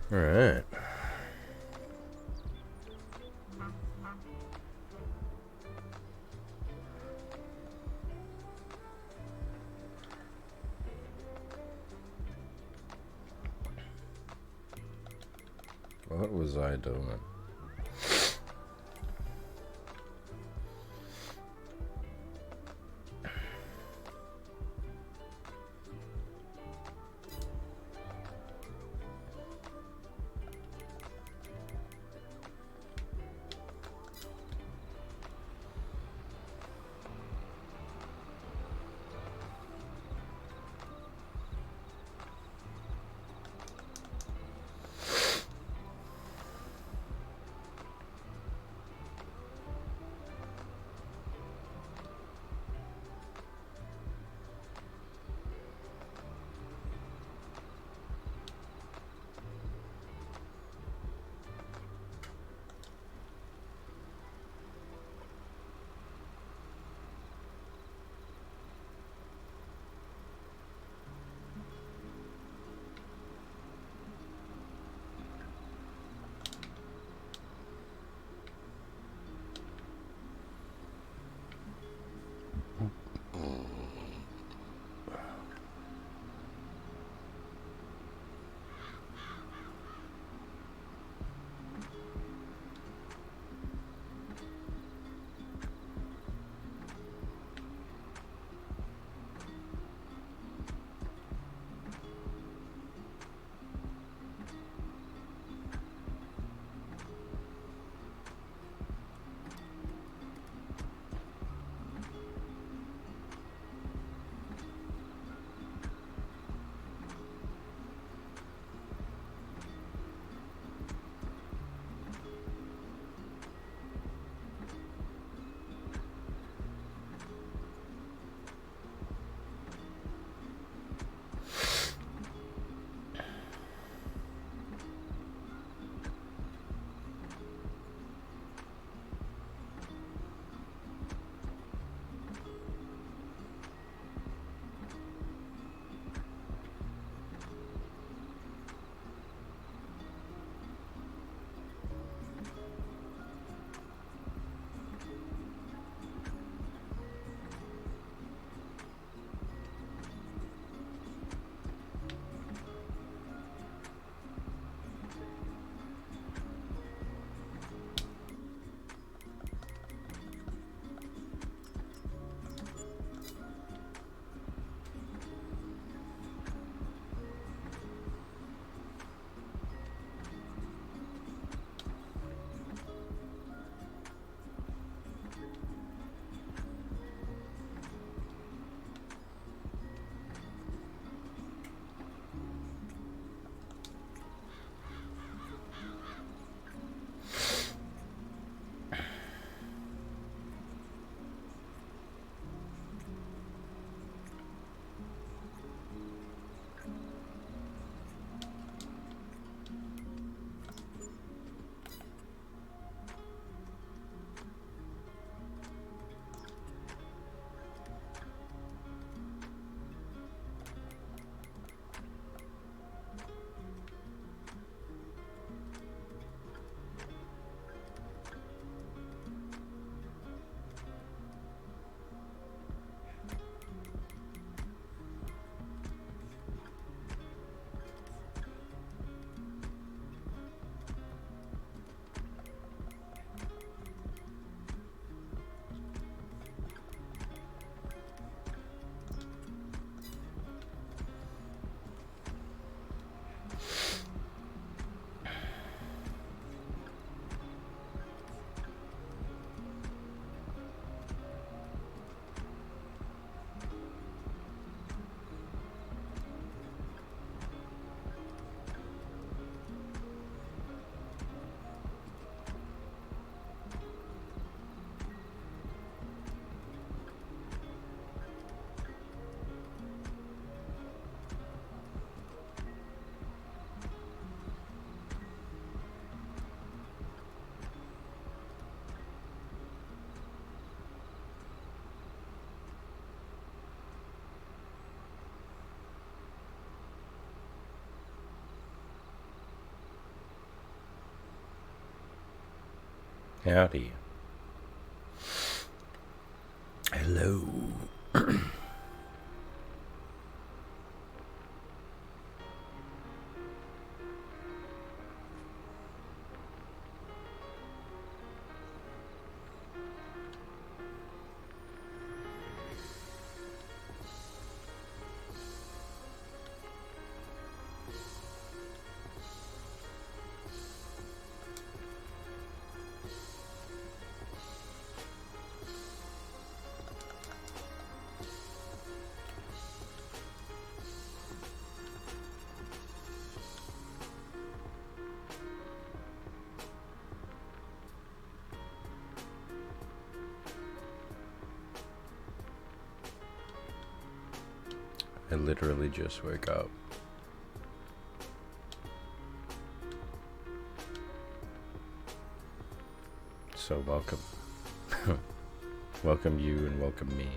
All right. What was I doing? Howdy. Hello. I literally just woke up. So welcome. Welcome you and welcome me.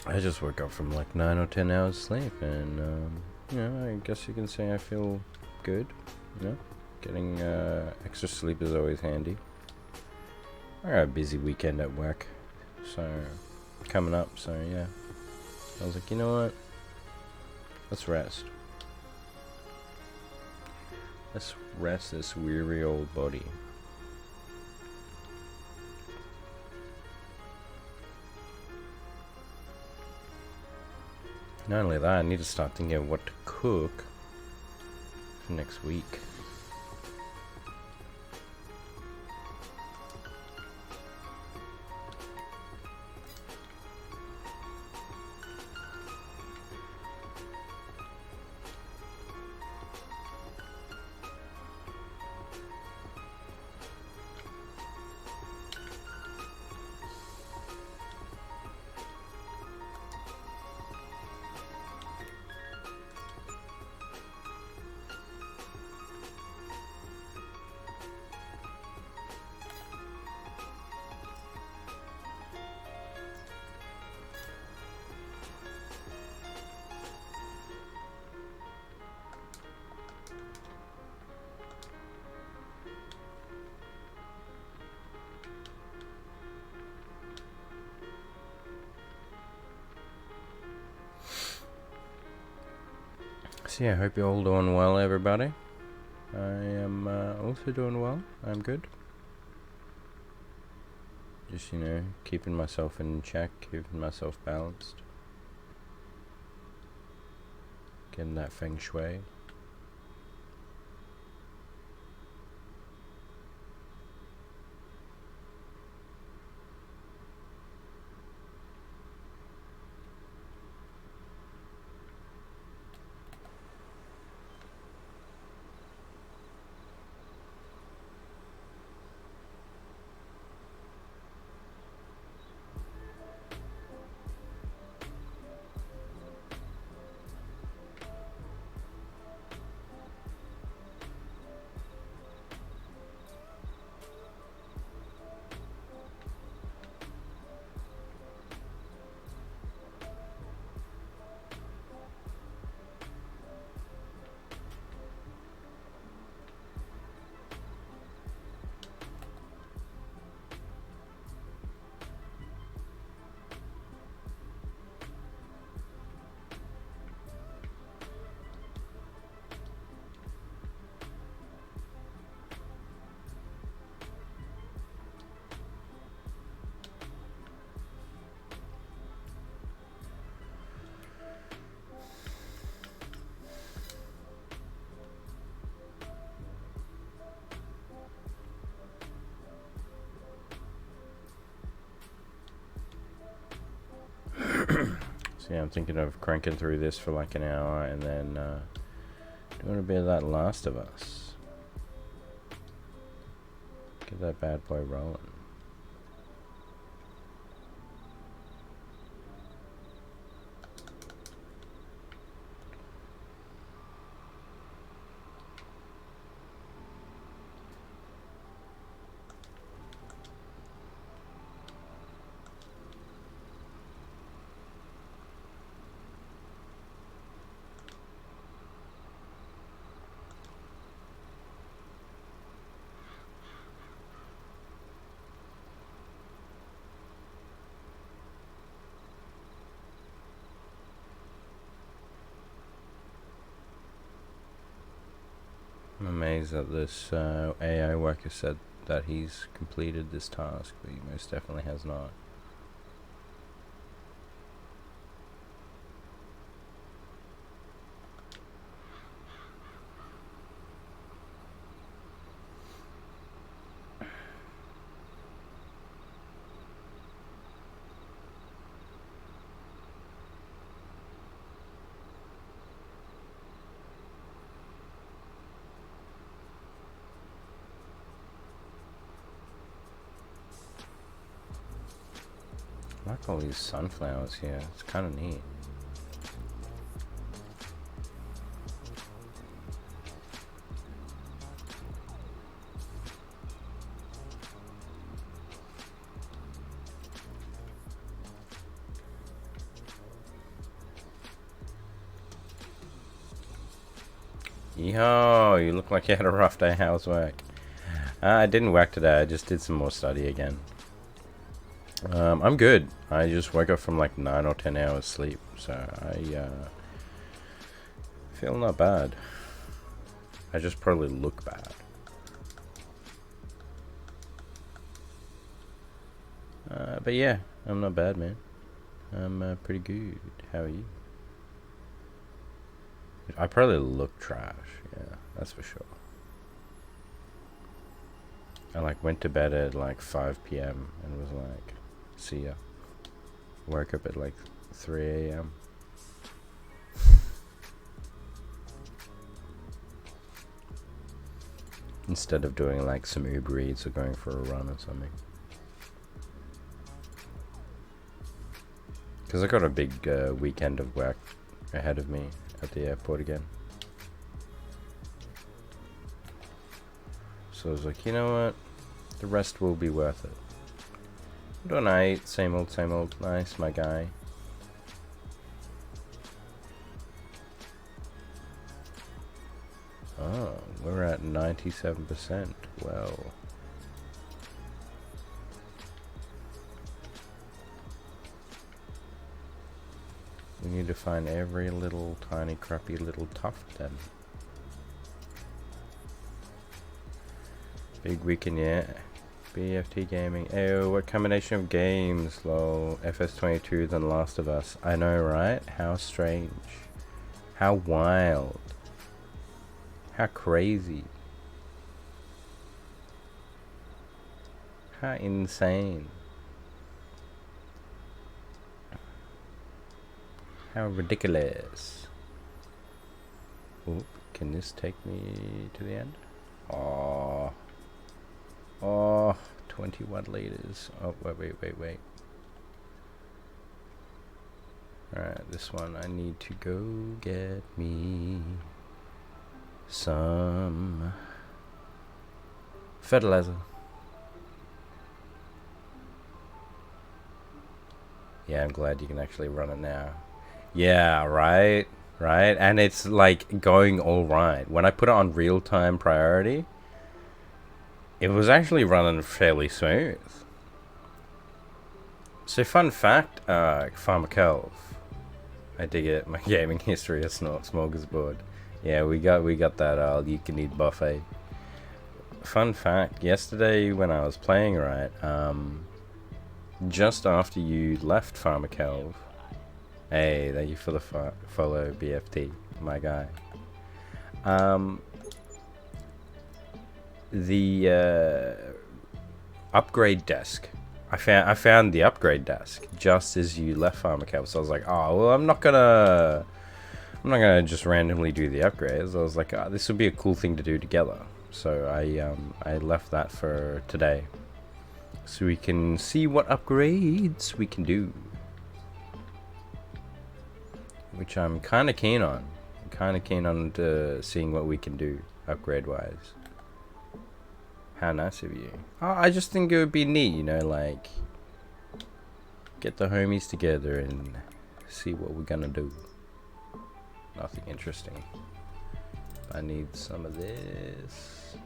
I just woke up from like 9 or 10 hours sleep, and you know, I guess you can say I feel good. You know, getting extra sleep is always handy. I got a busy weekend at work, so coming up. So yeah, I was like, you know what? Let's rest. Let's rest this weary old body. Not only that, I need to start thinking of what to cook for next week. So yeah, I hope you're all doing well, everybody. I am also doing well. I'm good. Just, you know, keeping myself in check, keeping myself balanced. Getting that feng shui. So yeah, I'm thinking of cranking through this for like an hour and then doing a bit of that Last of Us. Get that bad boy rolling. I'm amazed that this AI worker said that he's completed this task, but he most definitely has not. I like all these sunflowers here. It's kind of neat. Yo, you look like you had a rough day. How's work? I didn't work today. I just did some more study again. I'm good. I just woke up from like 9 or 10 hours sleep, so I feel not bad. I just probably look bad. But yeah, I'm not bad, man. I'm pretty good. How are you? I probably look trash. Yeah, that's for sure. I like went to bed at like 5 p.m. and was like, see ya. Woke up at like 3 a.m. Instead of doing like some Uber Eats or going for a run or something. Because I got a big weekend of work ahead of me at the airport again. So I was like, you know what? The rest will be worth it. Doing 8, same old, nice, my guy. Oh, we're at 97%. Well. We need to find every little tiny crappy little tuft then. Big weekend, yeah. BFT Gaming. Ayo, what combination of games? Lol. FS22 than Last of Us. I know, right? How strange. How wild. How crazy. How insane. How ridiculous. Oop, can this take me to the end? Oh. Oh, 21 liters. Oh, wait. Alright, this one I need to go get me some fertilizer. Yeah, I'm glad you can actually run it now. Yeah, right? Right? And it's like going alright. When I put it on real-time priority, it was actually running fairly smooth. So fun fact, Pharmakelv. I dig it. My gaming history is smorgasbord. Yeah, we got that all-you-can-eat buffet. Fun fact, yesterday when I was playing, right, just after you left Pharmakelv, hey, thank you for the follow, BFT, my guy. The upgrade desk I found the upgrade desk just as you left Farmer Cab, so I was like, oh well, I'm not gonna just randomly do the upgrades. I was like, oh, this would be a cool thing to do together. So I left that for today, so we can see what upgrades we can do, which I'm kind of keen on. I'm kind of keen on seeing what we can do upgrade wise. How nice of you. Oh, I just think it would be neat, you know, like get the homies together and see what we're gonna do. Nothing interesting. I need some of this.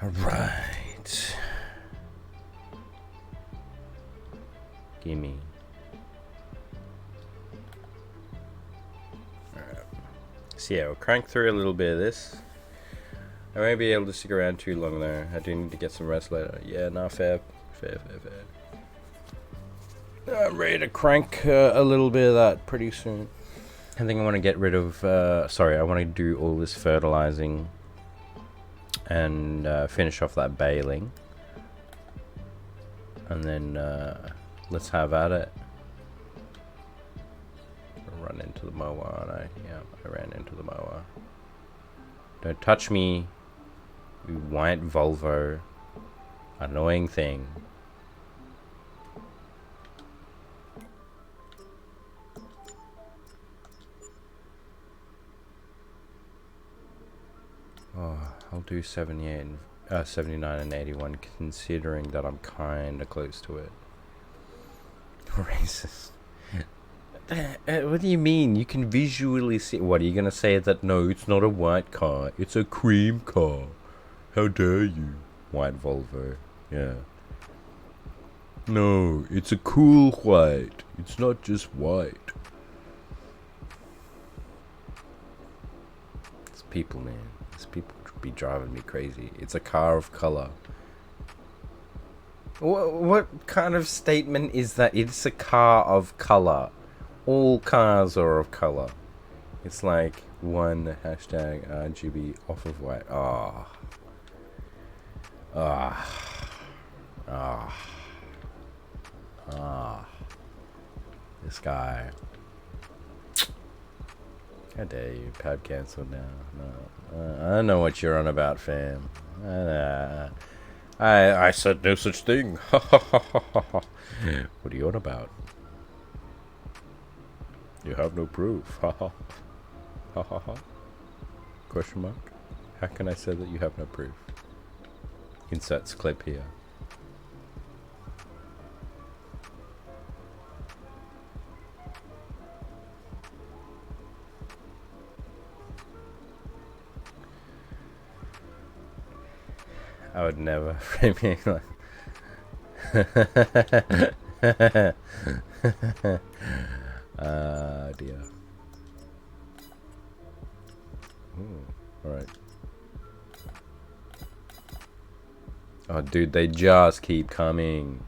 Alright. Gimme. Alright. So yeah, we'll crank through a little bit of this. I won't be able to stick around too long though. I do need to get some rest later. Yeah, nah, fair. I'm ready to crank a little bit of that pretty soon. I think I want to get rid of, I want to do all this fertilizing and finish off that baling. And then let's have at it. Run into the mower, aren't I? Yeah, I ran into the mower. Don't touch me, you white Volvo. Annoying thing. Oh, I'll do 78 and 79 and 81, considering that I'm kinda close to it. Racist. What do you mean? You can visually see. What are you gonna say? That no, it's not a white car. It's a cream car. How dare you? White Volvo. Yeah. No, it's a cool white. It's not just white. It's people, man. These people be driving me crazy. It's a car of color. What kind of statement is that? It's a car of color. All cars are of color. It's like one hashtag RGB off of white. Ah. This guy. How dare you? Pab cancelled now. No. I don't know what you're on about, fam. I said no such thing. What are you on about? You have no proof. Question mark? How can I say that you have no proof? Inserts clip here. I would never frame it like dear. Alright. Oh dude, they just keep coming.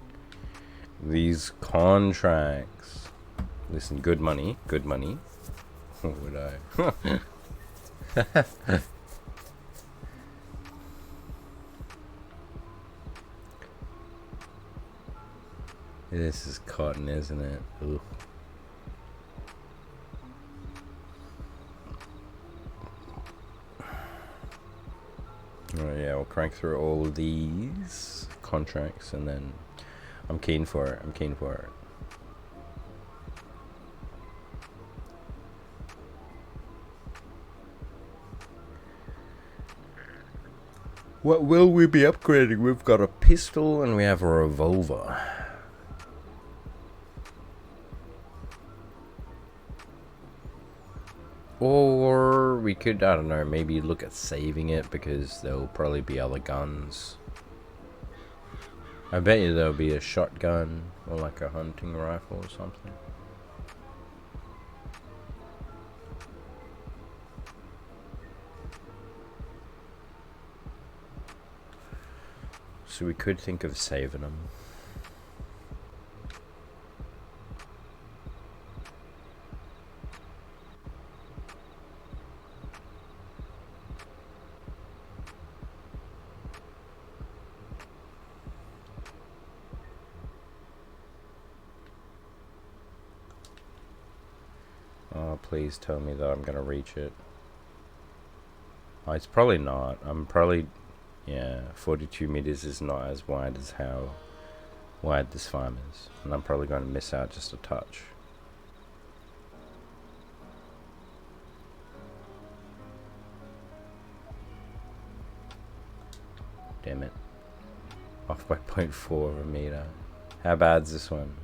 These contracts. Listen, good money. Good money. What would I? This is cotton, isn't it? Ooh. Alright, yeah, we'll crank through all of these contracts and then I'm keen for it. I'm keen for it. What will we be upgrading? We've got a pistol and we have a revolver. Or we could, I don't know, maybe look at saving it because there'll probably be other guns. I bet you there'll be a shotgun or like a hunting rifle or something. So we could think of saving them. please tell me that I'm gonna reach it. Oh, it's probably not. I'm probably... Yeah, 42 meters is not as wide as how wide this farm is. And I'm probably going to miss out just a touch. Damn it. Off by 0.4 of a meter. How bad's this one?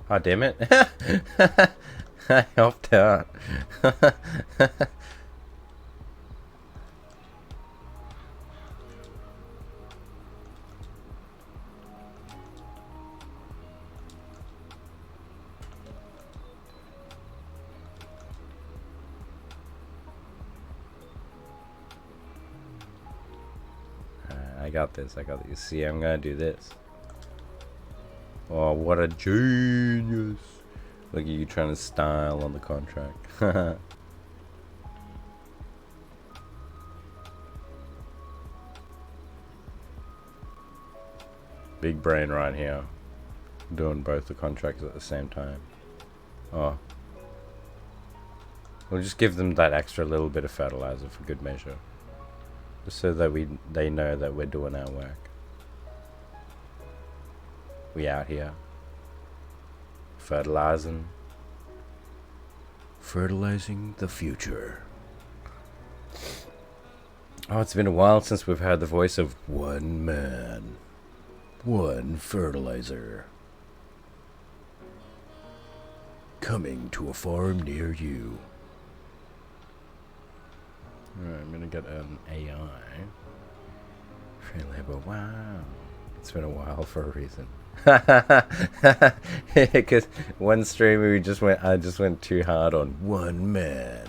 Oh, damn it. I helped out. I got this. See, I'm gonna do this. Oh, what a genius. Look at you trying to style on the contract. Big brain right here. Doing both the contracts at the same time. Oh. We'll just give them that extra little bit of fertilizer for good measure. Just so that they know that we're doing our work. We out here. Fertilizing the future. Oh, it's been a while since we've heard the voice of one man, one fertilizer. Coming to a farm near you. Alright, I'm gonna get an AI. Free labor, wow. It's been a while for a reason. Because one stream I just went too hard on one man.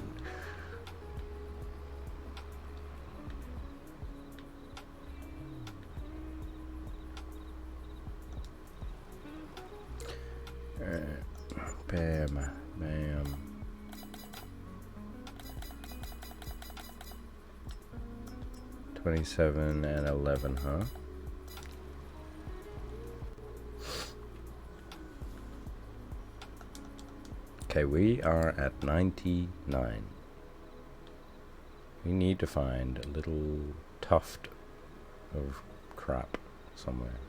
Alright. Bam. Bam. 27 and 11, huh? Okay, we are at 99. We need to find a little tuft of crap somewhere.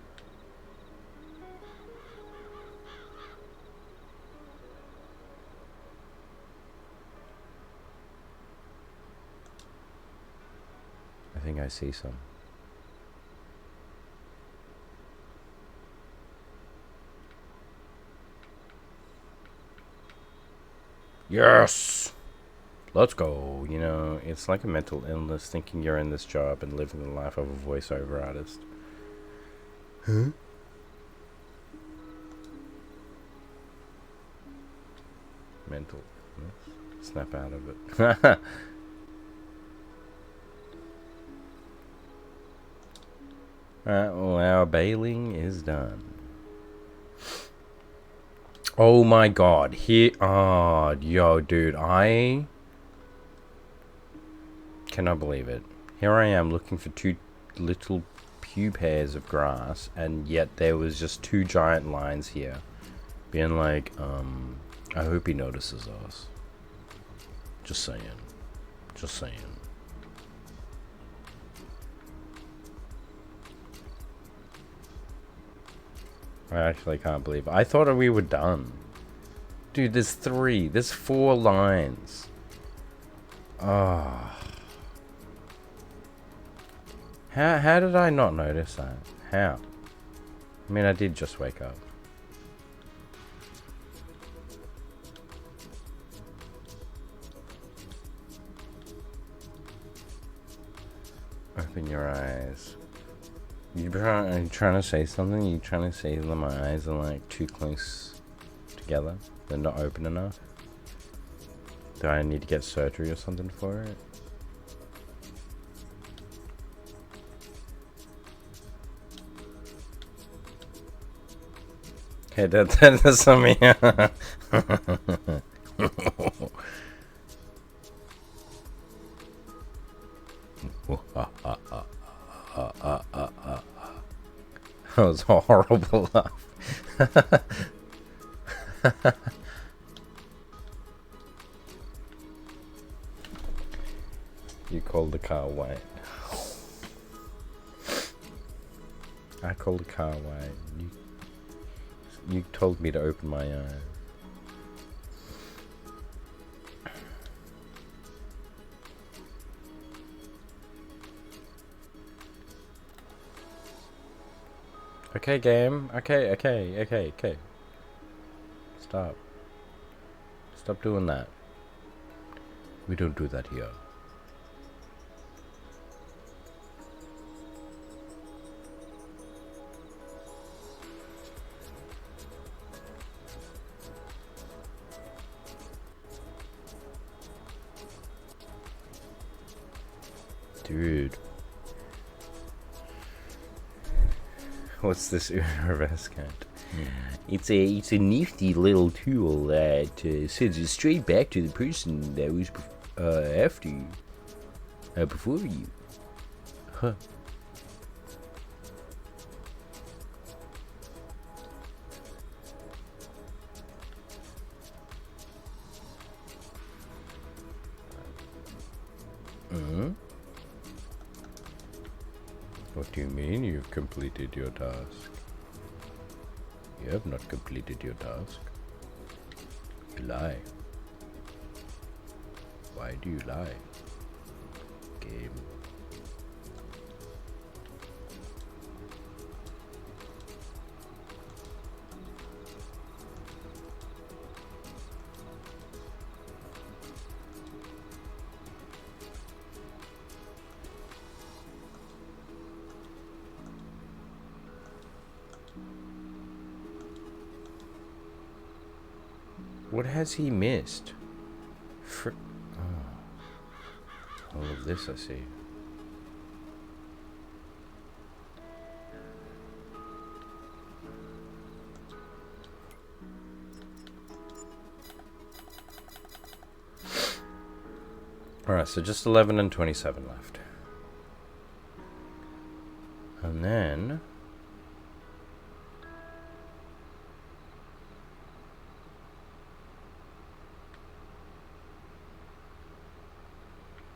I think I see some. Yes! Let's go. You know, it's like a mental illness thinking you're in this job and living the life of a voiceover artist. Huh? Mental illness. Snap out of it. Alright, well, our baling is done. Oh my god, here, oh, yo, dude, I cannot believe it. Here I am looking for two little pube hairs of grass, and yet there was just two giant lines here. Being like, I hope he notices us. Just saying. Just saying. I actually can't believe it. I thought we were done. Dude, there's 4 lines. Ah. How did I not notice that? How? I mean, I did just wake up. Open your eyes. You trying to say something? You trying to say that my eyes are like too close together? They're not open enough? Do I need to get surgery or something for it? Okay, that's something. That was a horrible laugh. You called the car white. I called the car white. You told me to open my eyes. Okay, game. Okay. Stop. Stop doing that. We don't do that here. Dude. What's this reverse count? It's a nifty little tool that sends it straight back to the person that was after you, before you. Huh. What do you mean you've completed your task? You have not completed your task. You lie. Why do you lie? Game. What has he missed? All of this I see. Alright, so just 11 and 27 left. And then...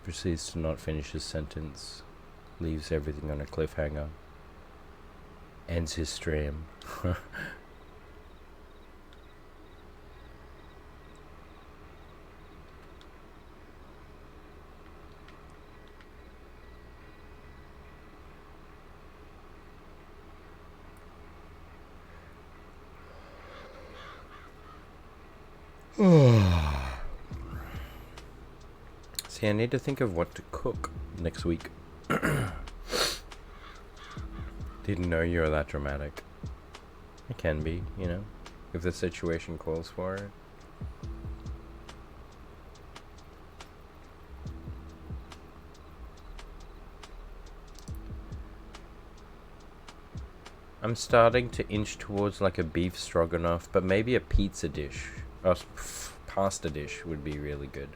proceeds to not finish his sentence, leaves everything on a cliffhanger, ends his stream. See, I need to think of what to cook next week. Didn't know you were that dramatic. It can be, you know, if the situation calls for it. I'm starting to inch towards like a beef stroganoff, but maybe a pizza dish. Or pasta dish would be really good.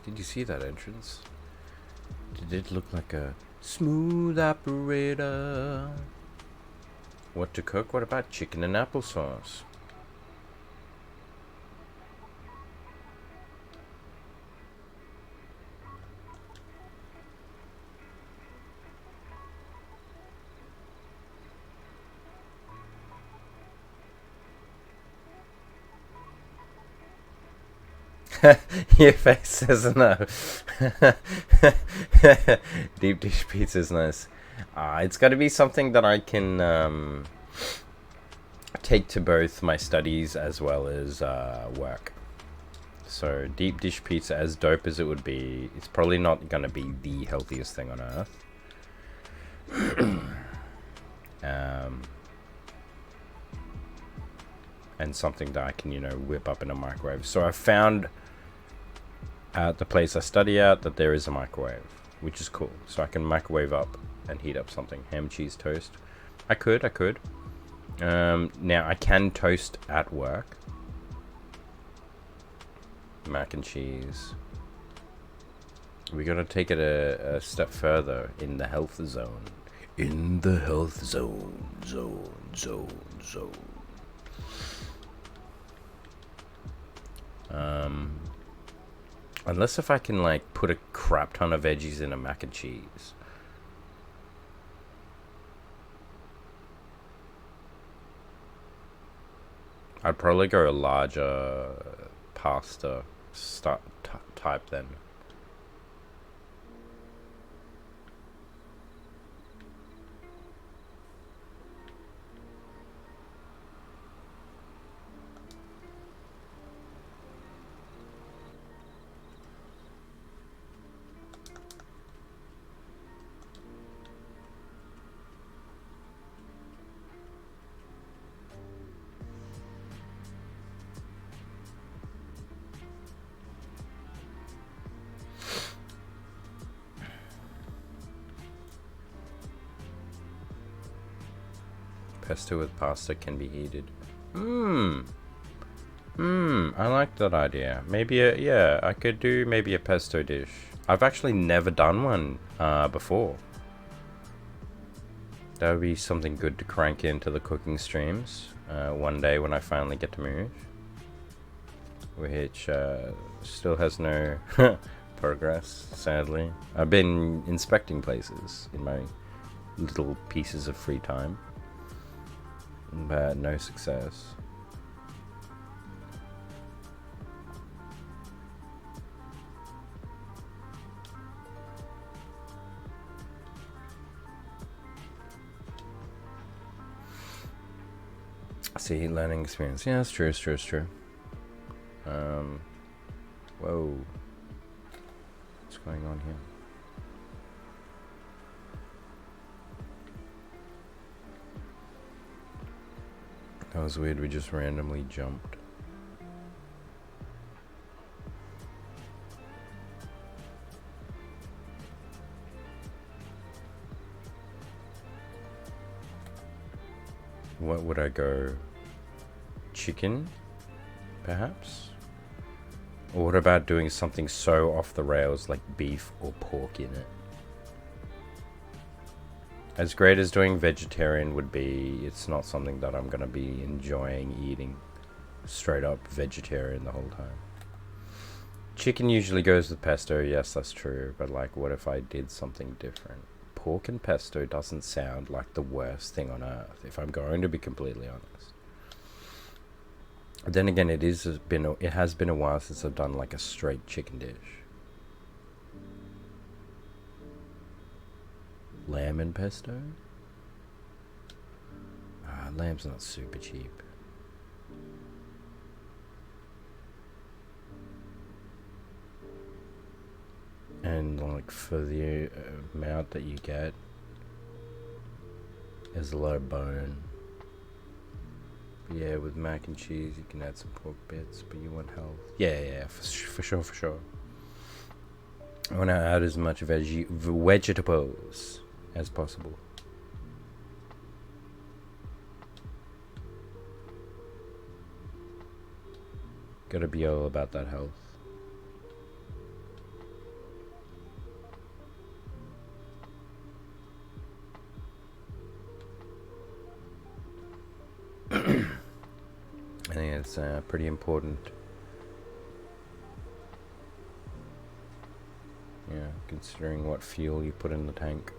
Did you see that entrance? Did it look like a smooth operator? What to cook? What about chicken and applesauce? Your face says no. Deep dish pizza is nice. It's got to be something that I can take to both my studies as well as work. So deep dish pizza, as dope as it would be, it's probably not going to be the healthiest thing on earth. And something that I can, you know, whip up in a microwave. So I found at the place I study at that there is a microwave, which is cool. So I can microwave up and heat up something. Ham, cheese, toast. I could. Now I can toast at work. mac and cheese. We gotta take it a step further in the health zone. In the health zone. Unless if I can like put a crap ton of veggies in a mac and cheese. I'd probably go a larger pasta type then. Pesto with pasta can be heated. I like that idea. Maybe yeah, I could do maybe a pesto dish. I've actually never done one before. That would be something good to crank into the cooking streams one day when I finally get to move. Which still has no progress, sadly. I've been inspecting places in my little pieces of free time, but no success. See, learning experience. Yeah, it's true, it's true, it's true. Whoa. What's going on here? That was weird, we just randomly jumped. What would I go? Chicken, perhaps? Or what about doing something so off the rails like beef or pork in it? As great as doing vegetarian would be, it's not something that I'm gonna be enjoying eating straight up vegetarian the whole time. Chicken usually goes with pesto, yes, that's true, but like what if I did something different? Pork and pesto doesn't sound like the worst thing on earth, if I'm going to be completely honest. Then again, it has been a while since I've done like a straight chicken dish. Lamb and pesto? Lamb's not super cheap. And like for the amount that you get, there's a lot of bone. But yeah, with mac and cheese you can add some pork bits, but you want health. Yeah, for sure. I want to add as much vegetables as possible. Gotta be all about that health. I think it's pretty important. Yeah, considering what fuel you put in the tank.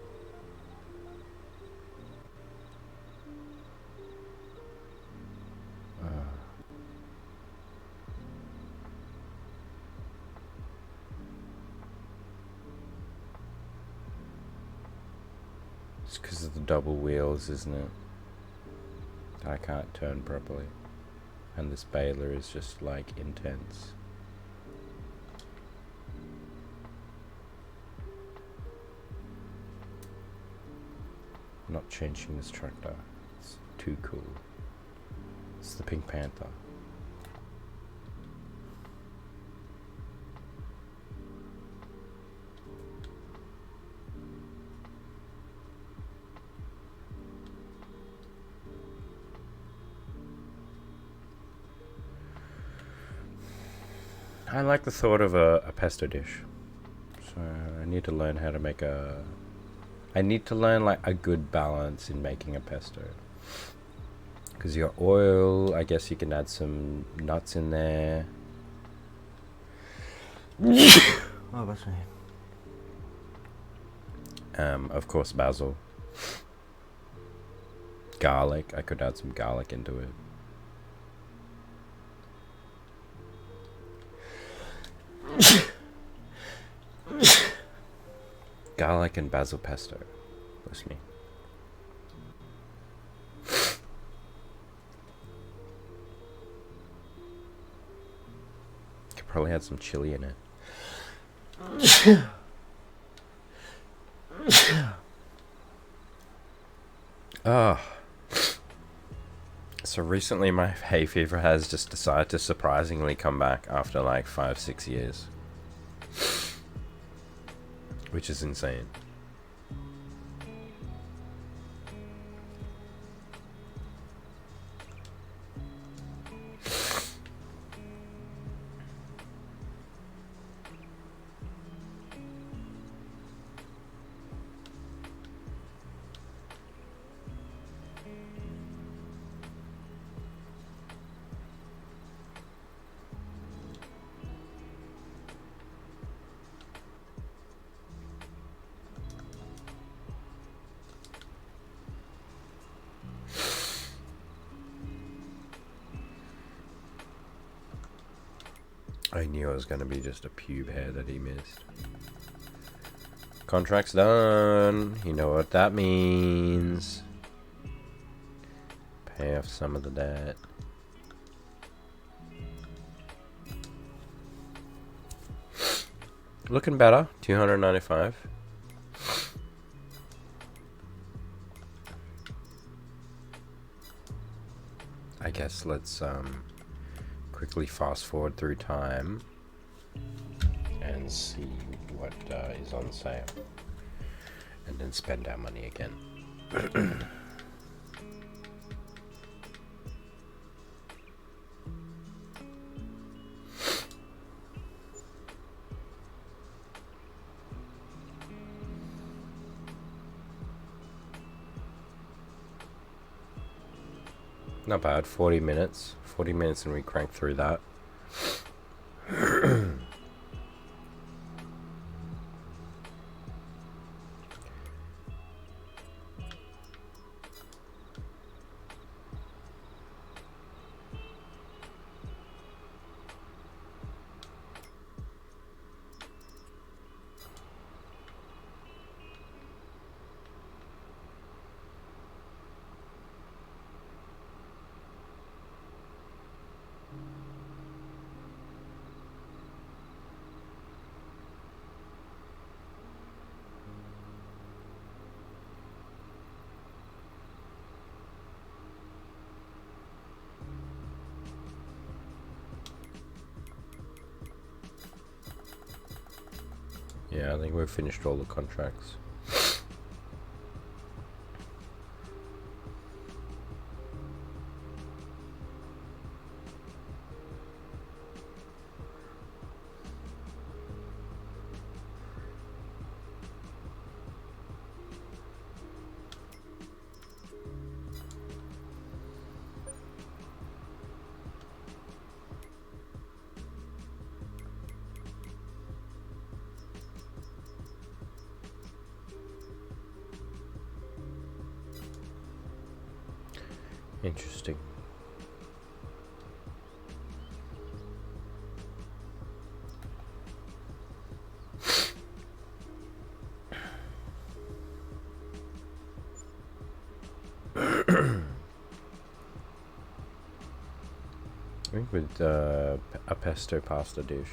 It's because of the double wheels, isn't it? I can't turn properly. And this baler is just like intense. Not changing this tractor. It's too cool. It's the Pink Panther. I like the thought of a pesto dish. So I need to learn how to make I need to learn like a good balance in making a pesto. Because your oil, I guess you can add some nuts in there. Oh, that's me. Of course, basil. Garlic. I could add some garlic into it. Garlic and basil pesto. That's me. Could probably add some chili in it. Ah. So recently my hay fever has just decided to surprisingly come back after like 5-6 years. Which is insane. I knew it was going to be just a pube hair that he missed. Contract's done. You know what that means. Pay off some of the debt. Looking better. 295. I guess let's quickly fast forward through time and see what is on sale, and then spend our money again. Not bad. 40 minutes. 40 minutes and we crank through that. Yeah, I think we've finished all the contracts. Interesting. I think with a pesto pasta dish,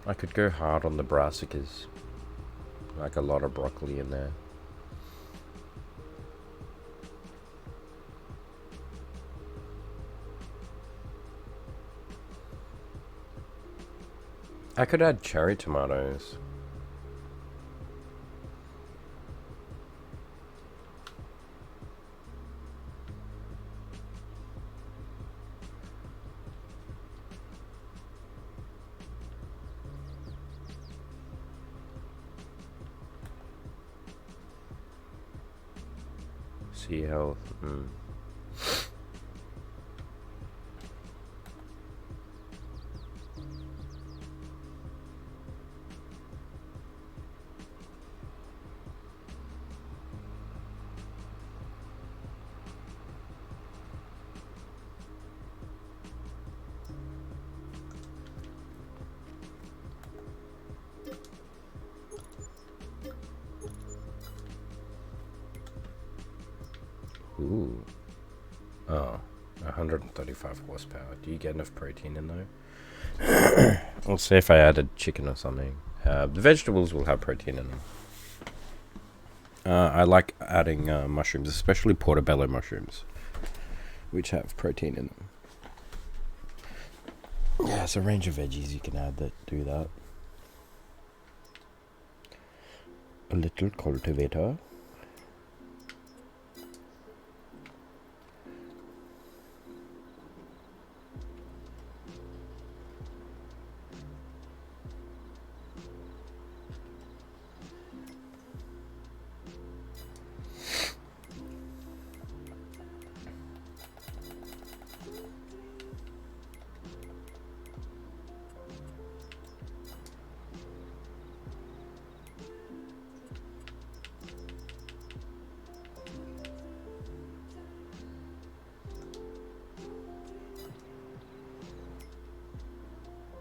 I could go hard on the brassicas. Like a lot of broccoli in there. I could add cherry tomatoes. Sea health. Ooh. Oh, 135 horsepower. Do you get enough protein in though? We'll see if I added chicken or something. The vegetables will have protein in them. I like adding mushrooms, especially portobello mushrooms, which have protein in them. Yeah, it's a range of veggies you can add that do that. A little cultivator.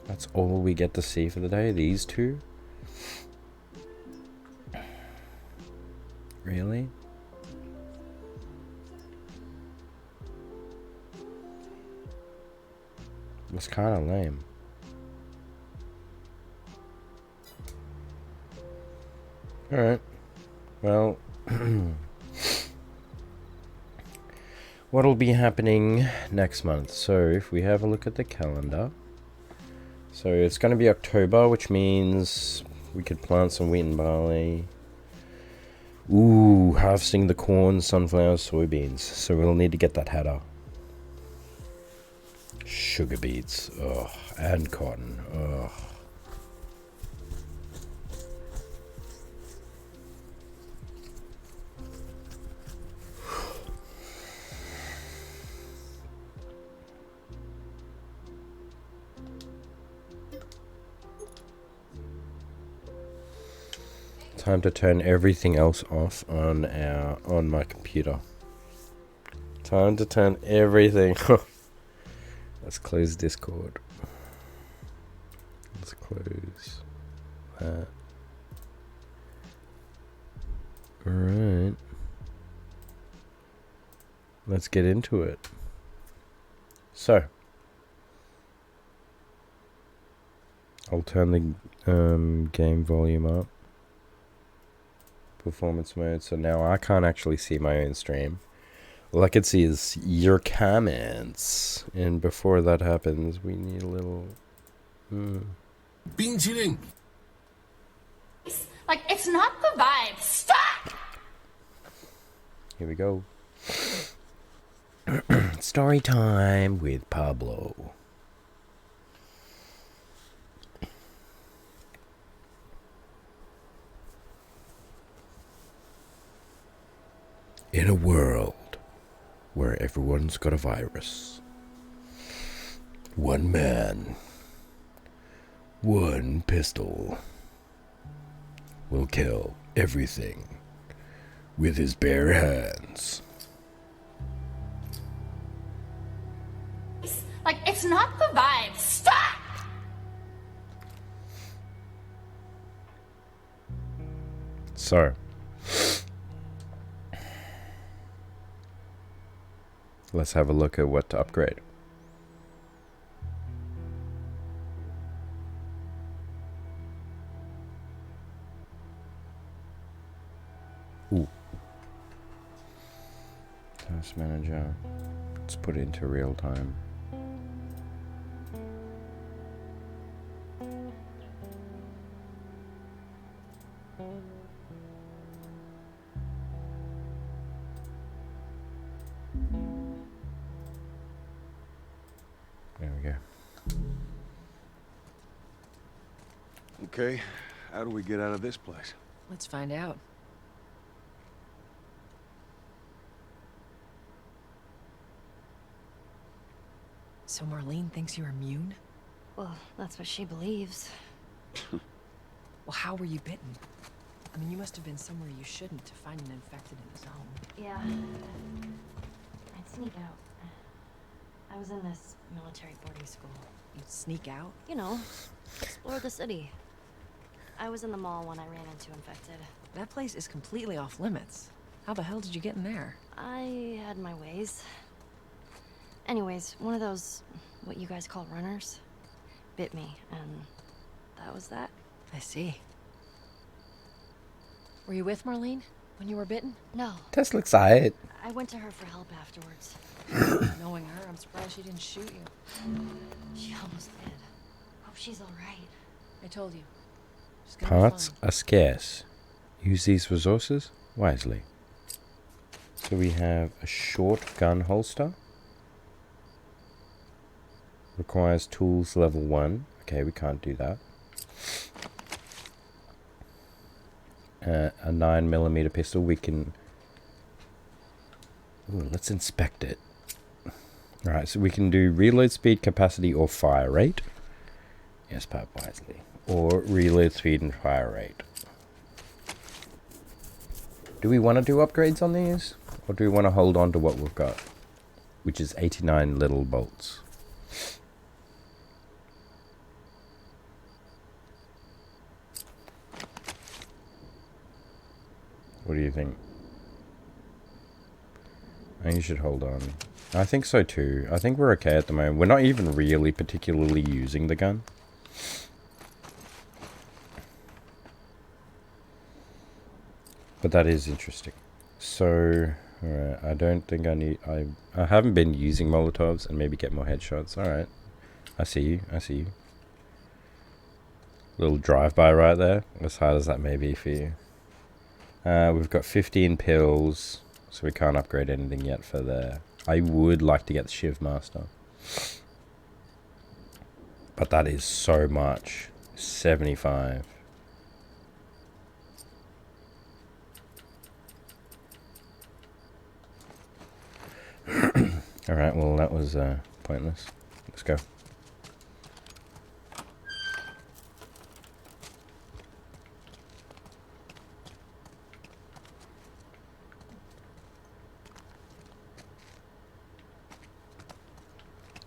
That's all we get to see for the day? These two? Really? It's kind of lame. Alright. Well, what'll be happening next month? So, if we have a look at the calendar. So, it's going to be October, which means we could plant some wheat and barley. Ooh, harvesting the corn, sunflowers, soybeans. So, we'll need to get that header. Sugar beets. Ugh. And cotton. Ugh. Time to turn everything else off on my computer. Time to turn everything off. Let's close Discord. Let's close that. Alright. Let's get into it. So, I'll turn the game volume up. Performance mode, so now I can't actually see my own stream. All I can see is your comments, and before that happens we need a little Pinchiling. Like, it's not the vibe. Stop! Here we go. Story time with Pablo. In a world where everyone's got a virus, one man, one pistol will kill everything with his bare hands. Like, it's not the vibe. Stop! So, let's have a look at what to upgrade. Ooh. Task manager. Let's put it into real time. There we go. Okay, how do we get out of this place? Let's find out. So Marlene thinks you're immune? Well, that's what she believes. Well, how were you bitten? I mean, you must have been somewhere you shouldn't to find an infected in the zone. Yeah. I'd sneak out. I was in this military boarding school. You'd sneak out? You know, explore the city. I was in the mall when I ran into infected. That place is completely off limits. How the hell did you get in there? I had my ways. Anyways, one of those, what you guys call runners, bit me, and that was that. I see. Were you with Marlene when you were bitten? No, Tess looks alright. I went to her for help afterwards. Knowing her, I'm surprised she didn't shoot you. She almost did. Hope she's alright. I told you. She's gonna be Parts fine. are scarce. Use these resources wisely. So we have a short gun holster. Requires tools level 1. Okay, we can't do that. A 9mm pistol. We can... Ooh, let's inspect it. Alright, so we can do reload speed, capacity, or fire rate. Yes, part wisely. Or reload speed and fire rate. Do we want to do upgrades on these? Or do we want to hold on to what we've got? Which is 89 little bolts. What do you think? I think you should hold on. I think so too. I think we're okay at the moment. We're not even really particularly using the gun. But that is interesting. So, alright, I don't think I need... I haven't been using Molotovs and maybe get more headshots. Alright. I see you. I see you. Little drive-by right there. As hard as that may be for you. We've got 15 pills. So we can't upgrade anything yet for there. I would like to get the Shiv Master. But that is so much. 75. Alright, well that was pointless. Let's go.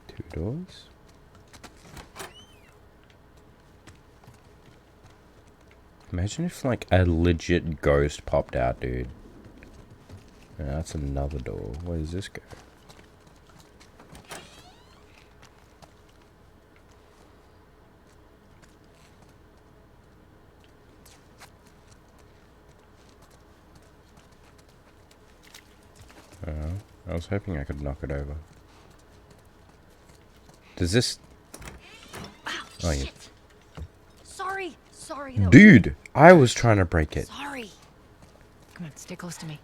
Two doors. Imagine if like a legit ghost popped out, dude. Yeah, that's another door. Where does this go? I was hoping I could knock it over. Does this... Oh, yeah. shit. Sorry, though. Dude! I was trying to break it. Sorry. Come on, stay close to me.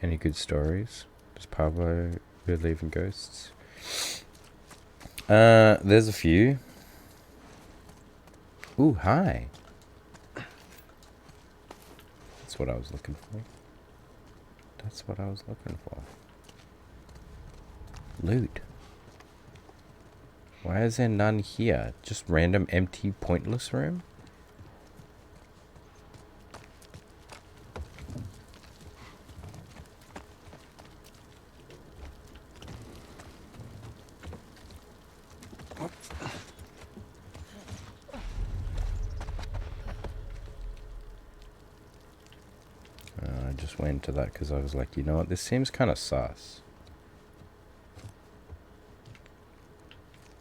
Any good stories? Does Pablo believe in ghosts? There's a few. Ooh, hi. That's what I was looking for. That's what I was looking for. Loot. Why is there none here? Just random empty pointless room? I just went into that because I was like, you know what, this seems kind of sus.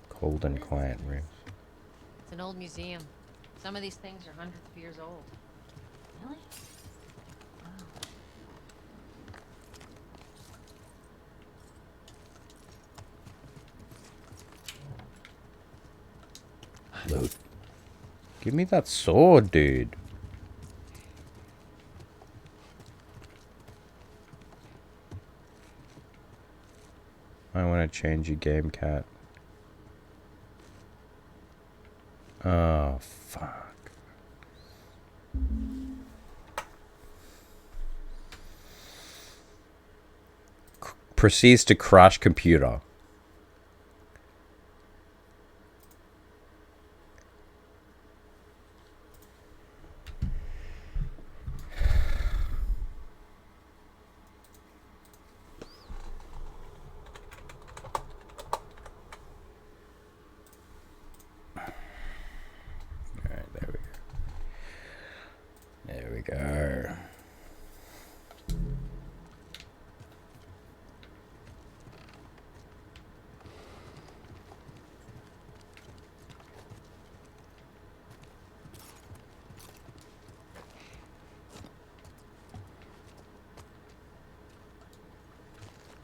Cold and quiet rooms. It's an old museum. Some of these things are hundreds of years old. Really? Loot. Give me that sword, dude. I want to change your game, cat. Oh, fuck. Proceeds to crash computer.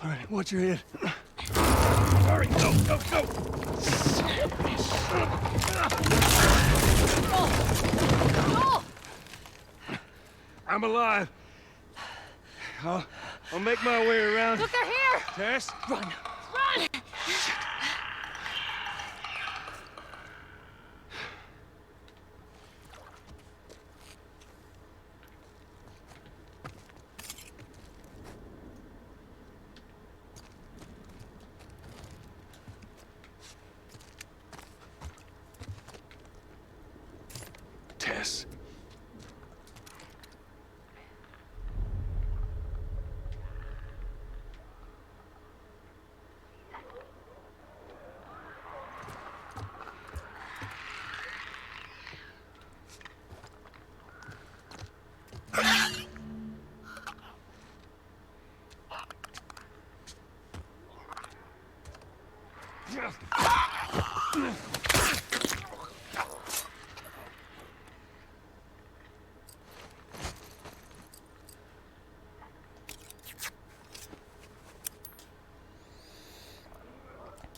All right, watch your head. Sorry, go, go, go! I'm alive. I'll make my way around. Look, they're here! Tess? Run! Run! Tess.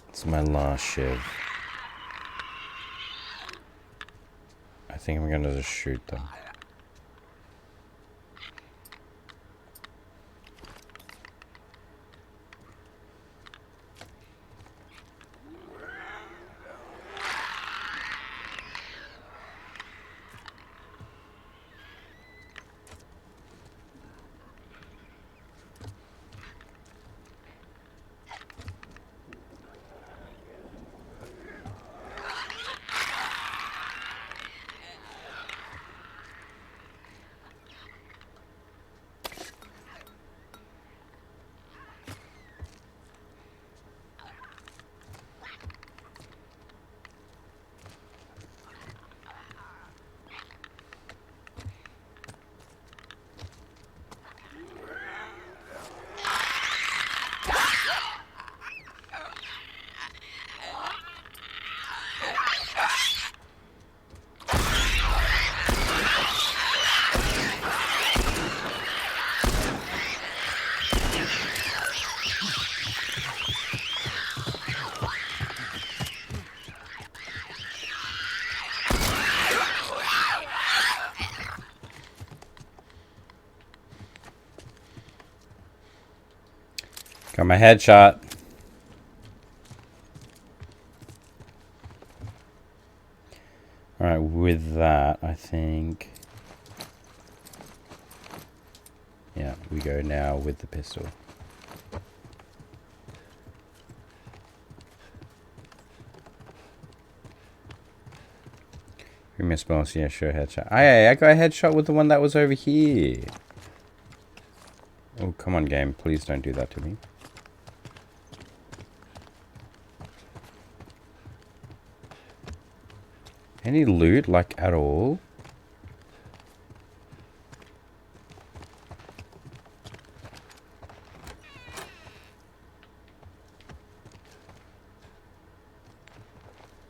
It's my last shiv. I think I'm gonna just shoot them. Got my headshot. Alright, with that, I think... Yeah, we go now with the pistol. Who missed most? Yeah, sure, headshot. I got a headshot with the one that was over here. Oh, come on, game. Please don't do that to me. Any loot, like, at all?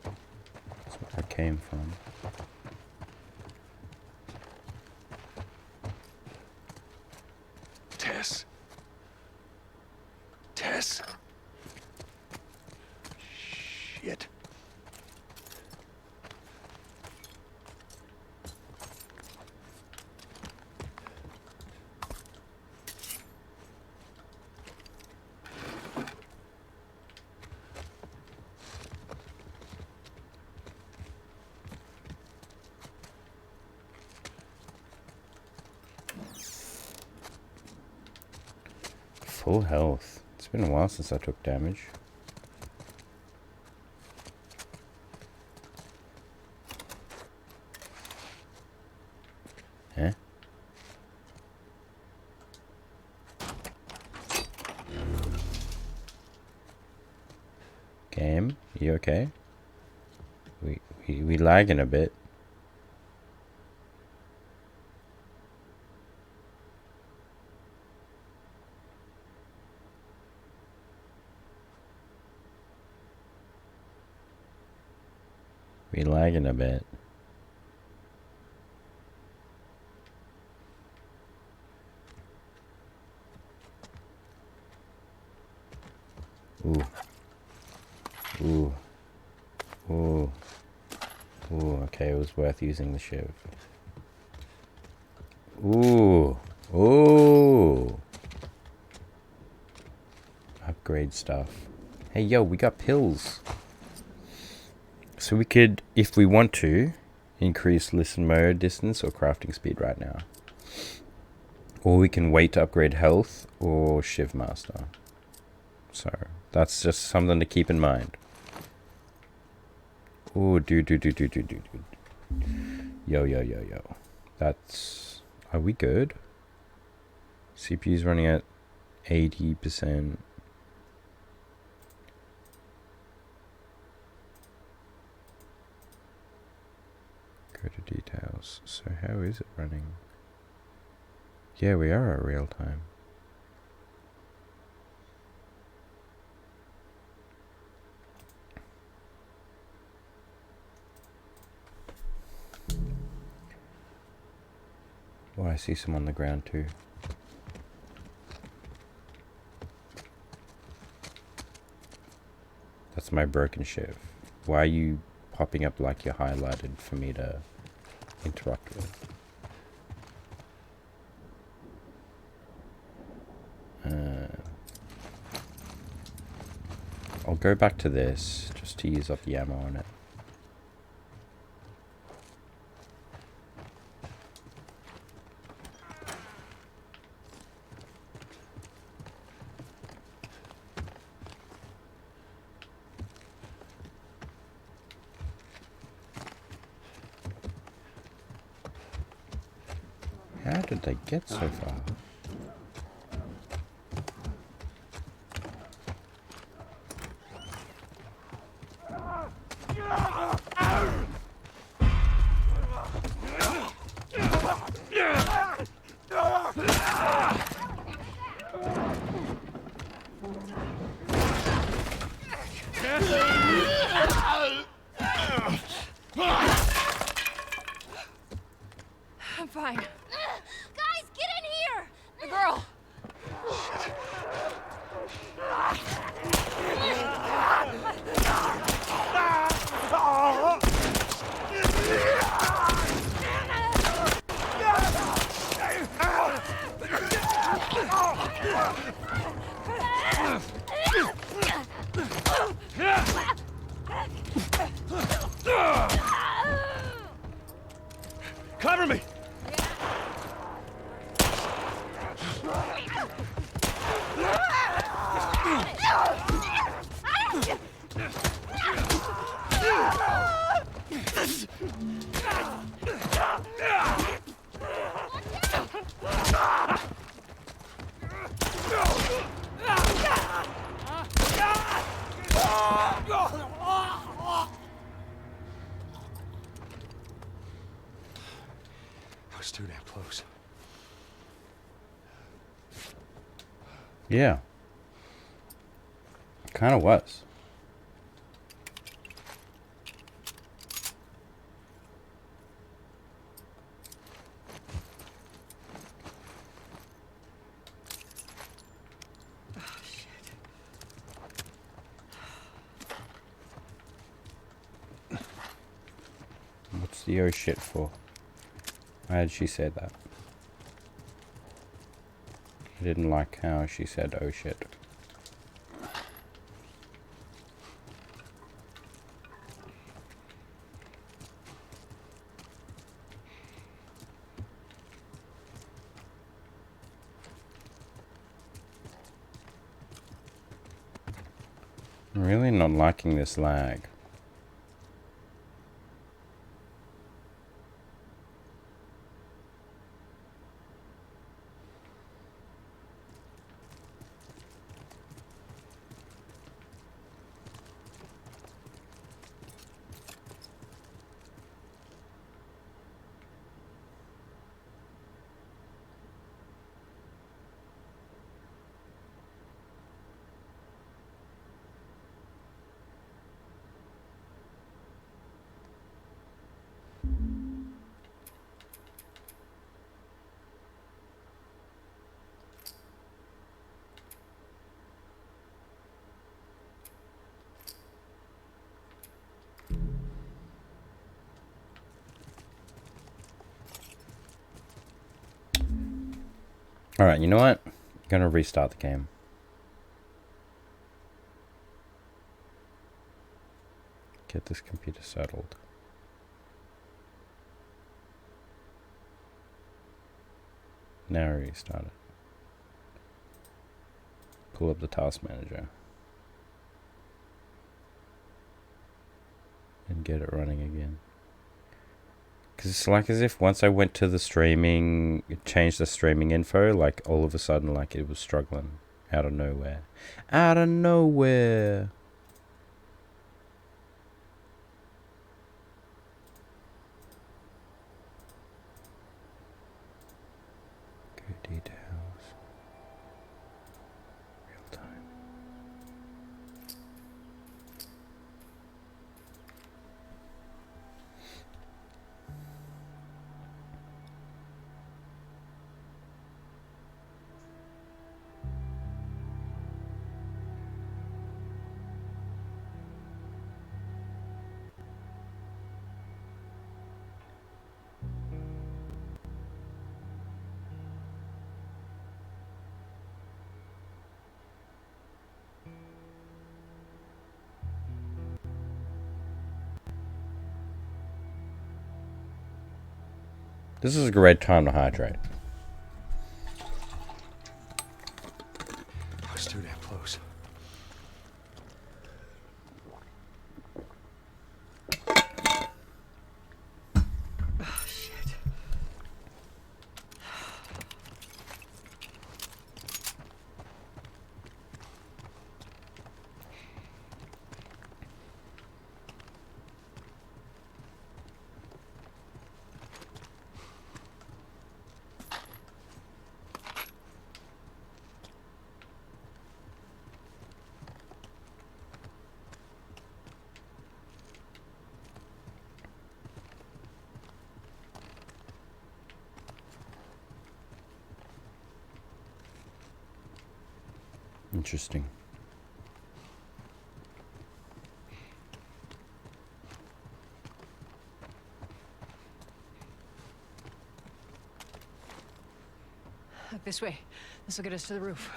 That's where I came from. Tess. Tess. Shit. Full health. It's been a while since I took damage. Huh? Game, you okay? We lagging a bit. We lagging a bit. Ooh. Ooh. Ooh. Ooh, okay, it was worth using the shiv. Ooh. Ooh. Upgrade stuff. Hey, yo, we got pills. So we could, if we want to, increase listen mode distance or crafting speed right now. Or we can wait to upgrade health or Shiv Master. So that's just something to keep in mind. Ooh, dude. Yo. That's... Are we good? CPU's running at 80%. Go to details. So how is it running? Yeah, we are at real time. Oh, I see some on the ground too. That's my broken shiv. Why are you popping up like you're highlighted for me to interact with? I'll go back to this just to use up the ammo on it. How did they get so far? I'm fine. Guys, get in here! The girl! Cover me! I was too damn close. Yeah. Kind of was. What's the oh shit for? Why did she say that? I didn't like how she said oh shit. I'm really not liking this lag. Alright, you know what? I'm gonna restart the game. Get this computer settled. Now restart it. Pull up the task manager. And get it running again. Because it's like as if once I went to the streaming, changed the streaming info, like all of a sudden like it was struggling. Out of nowhere. Out of nowhere! Go details. Real time. This is a great time to hydrate. It's too damn close. Interesting. This way. This will get us to the roof.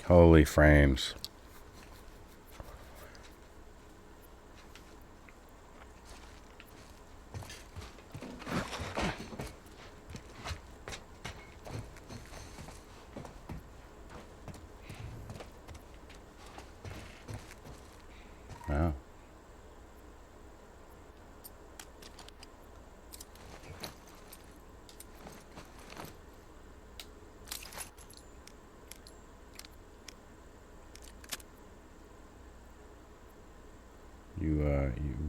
Holy frames. Wow.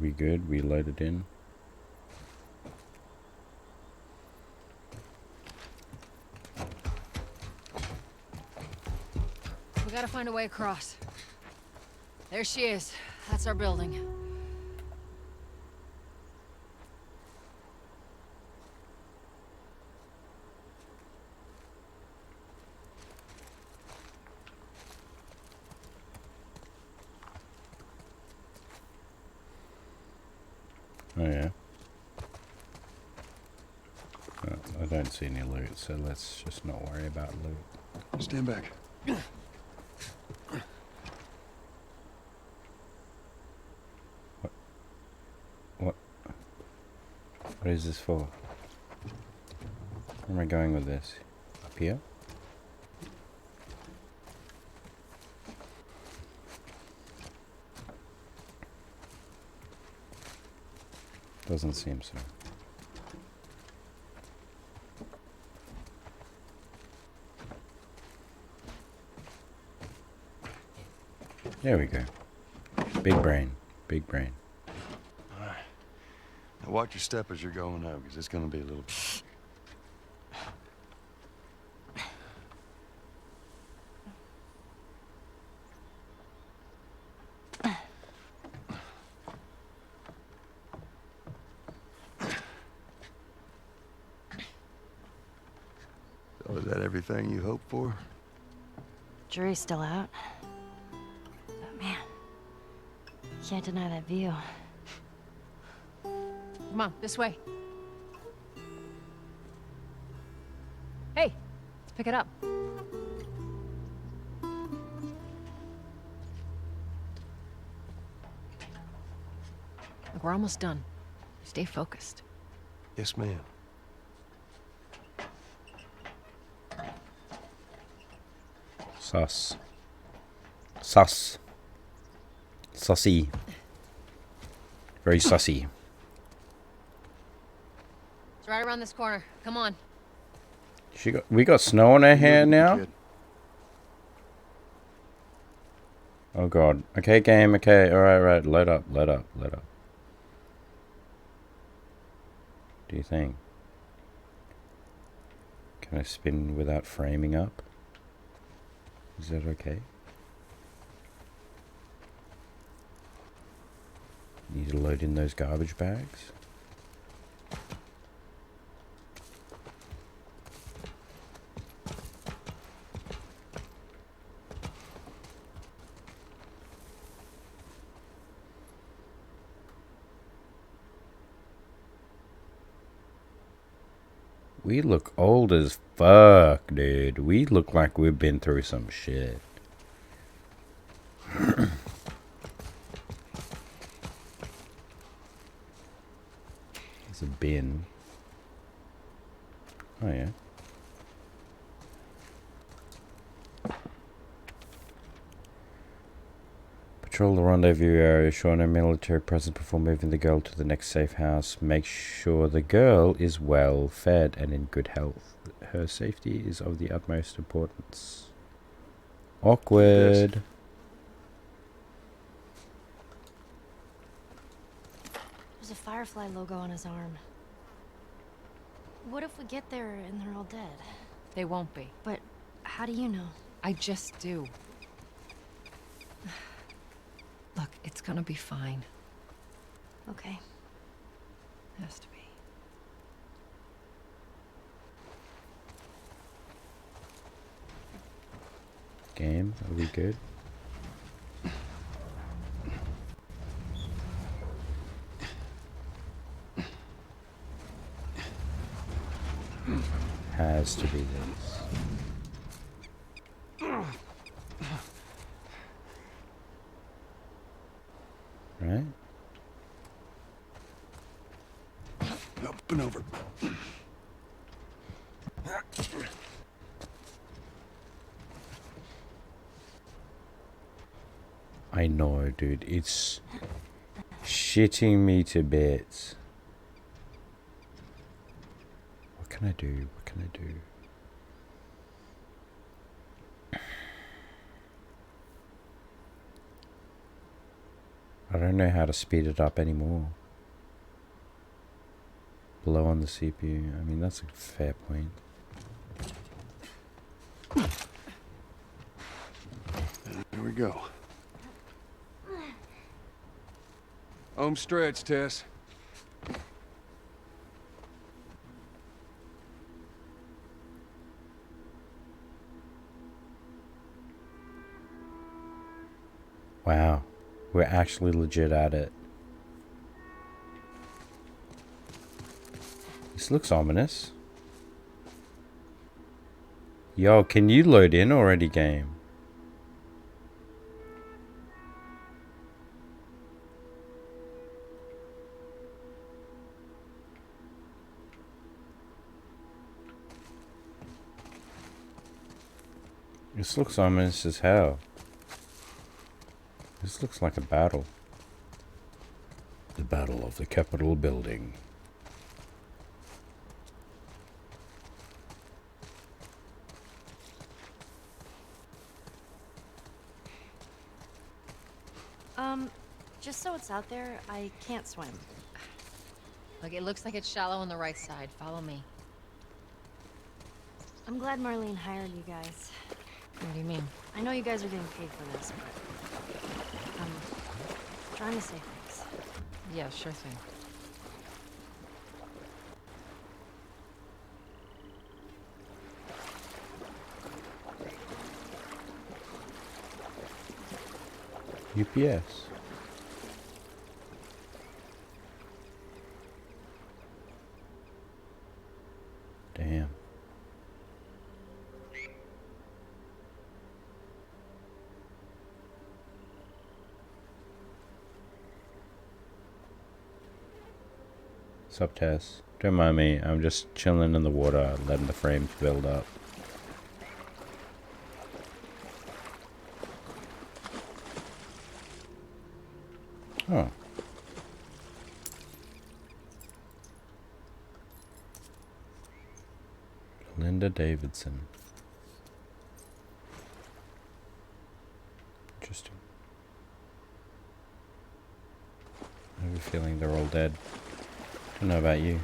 We good? We loaded in? We gotta find a way across. There she is. That's our building. Oh yeah. I don't see any loot, so let's just not worry about loot. Stand back. What is this for? Where am I going with this? Up here? Doesn't seem so. There we go. Big brain. Big brain. Alright. Now watch your step as you're going up, because it's gonna be a little... that everything you hoped for? Jury's still out. But man, can't deny that view. Come on, this way. Hey, let's pick it up. Look, we're almost done. Stay focused. Yes, ma'am. Sus. Sus. Sussy. Very sussy. It's right around this corner. Come on. We got snow on her hair now? Kid. Oh god. Okay, game, okay. Alright, load up. Do you think? Can I spin without framing up? Is that okay? Need to load in those garbage bags. We look old as fuck, dude. We look like we've been through some shit. There's a bin. Oh, yeah. Patrol the rendezvous area. Show no military presence before moving the girl to the next safe house. Make sure the girl is well fed and in good health. Her safety is of the utmost importance. Awkward. There's a Firefly logo on his arm. What if we get there and they're all dead? They won't be. But how do you know? I just do. Look, it's gonna be fine. Okay. Has to be. Game, are we good? Has to be this. Right? Up and over. I know, dude. It's shitting me to bits. What can I do? What can I do? I don't know how to speed it up anymore. Blow on the CPU. I mean, that's a fair point. Here we go. Home stretch, Tess. Wow. We're actually legit at it. This looks ominous. Yo, can you load in already, game? This looks ominous as hell. This looks like a battle. The Battle of the Capitol Building. Just so it's out there, I can't swim. Look, it looks like it's shallow on the right side. Follow me. I'm glad Marlene hired you guys. What do you mean? I know you guys are getting paid for this, but I'm trying to say thanks. Yeah, sure thing. UPS. Damn. Sup, Tess? Don't mind me, I'm just chilling in the water, letting the frames build up. Oh. Linda Davidson. Interesting. I have a feeling they're all dead. Don't know about you.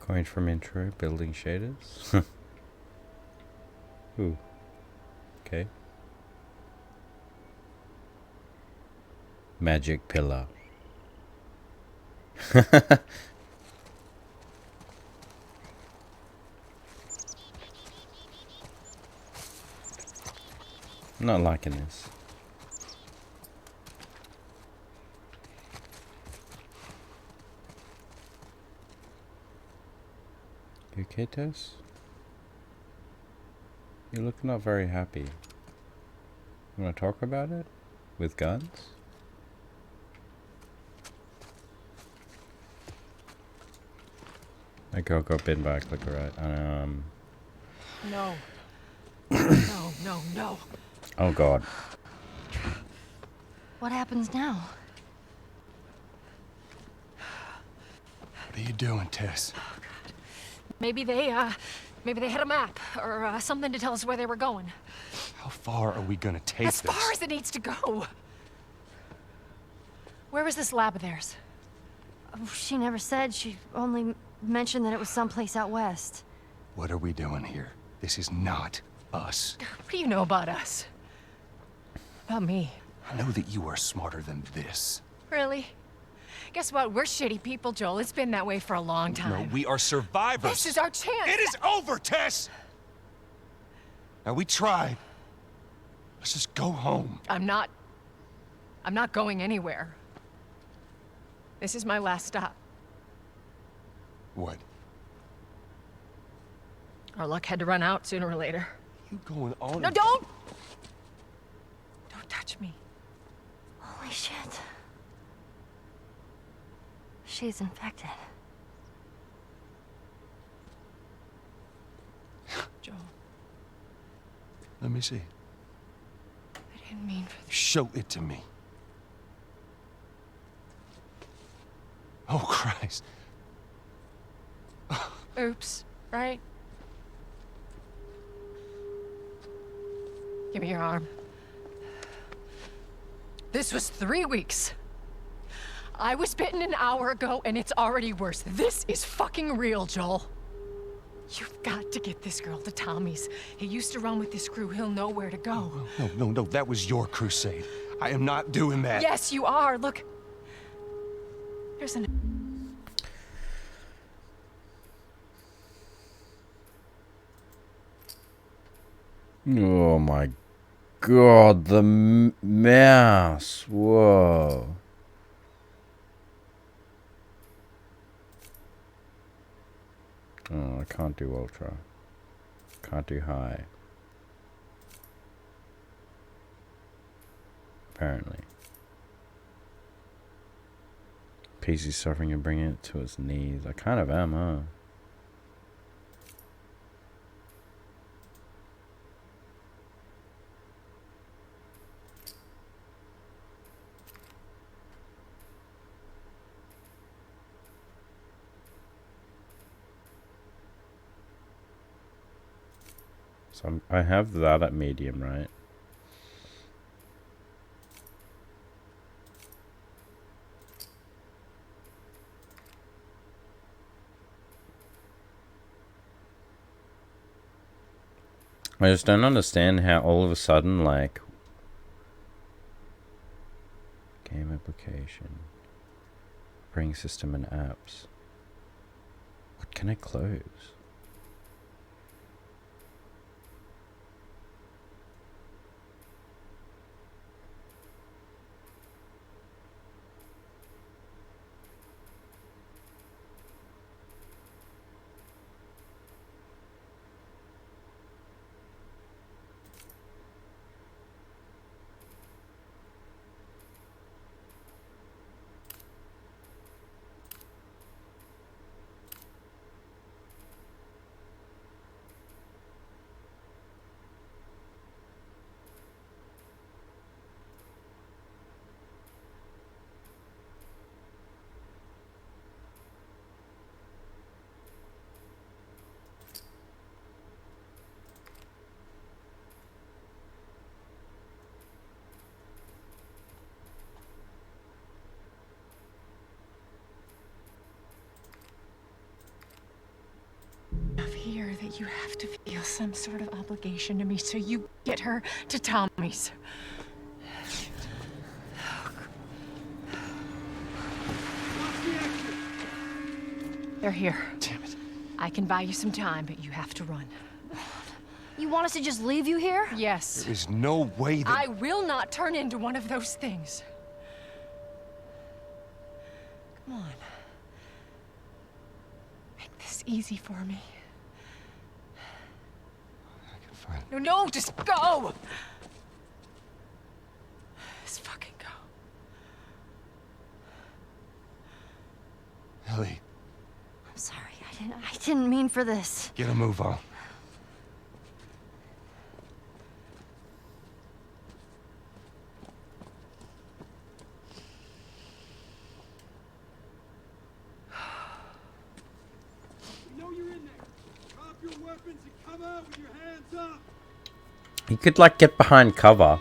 Coin from intro, building shaders. Ooh. Okay. Magic pillar. I'm not liking this. You okay, Tess? You look not very happy. You want to talk about it? With guns? That girl got bitten by a clicker, right? No. No, no, no. Oh god. What happens now? What are you doing, Tess? Maybe they had a map or something to tell us where they were going. How far are we gonna take As this? far as it needs to go. Where was this lab of theirs? Oh, she never said. She only mentioned that it was someplace out west. What are we doing here? This is not us. What do you know about us? About me? I know that you are smarter than this. Really? Guess what? We're shitty people, Joel. It's been that way for a long time. No, we are survivors. This is our chance. It is over, Tess! Now, we tried. Let's just go home. I'm not going anywhere. This is my last stop. What? Our luck had to run out sooner or later. You going on? No, don't! Don't touch me. Holy shit. She's infected. Joel, Let me see. I didn't mean for this. Show it to me. Oh, Christ. Oops, right? Give me your arm. This was 3 weeks. I was bitten an hour ago, and it's already worse. This is fucking real, Joel. You've got to get this girl to Tommy's. He used to run with this crew. He'll know where to go. No, that was your crusade. I am not doing that. Yes, you are. Look. There's an... Oh my god, the mouse. Whoa. Oh, I can't do ultra. Can't do high. Apparently. PC's suffering and bringing it to his knees. I kind of am, huh? So I have that at medium, right? I just don't understand how all of a sudden, like, application. Operating system and apps. What can I close? Here that you have to feel some sort of obligation to me, so you get her to Tommy's. They're here. Damn it. I can buy you some time, but you have to run. You want us to just leave you here? Yes. There's no way that... I will not turn into one of those things. Come on. Make this easy for me. I can find... No, just go! Just fucking go. Ellie, I'm sorry, I didn't mean for this. get a move on. You could like get behind cover.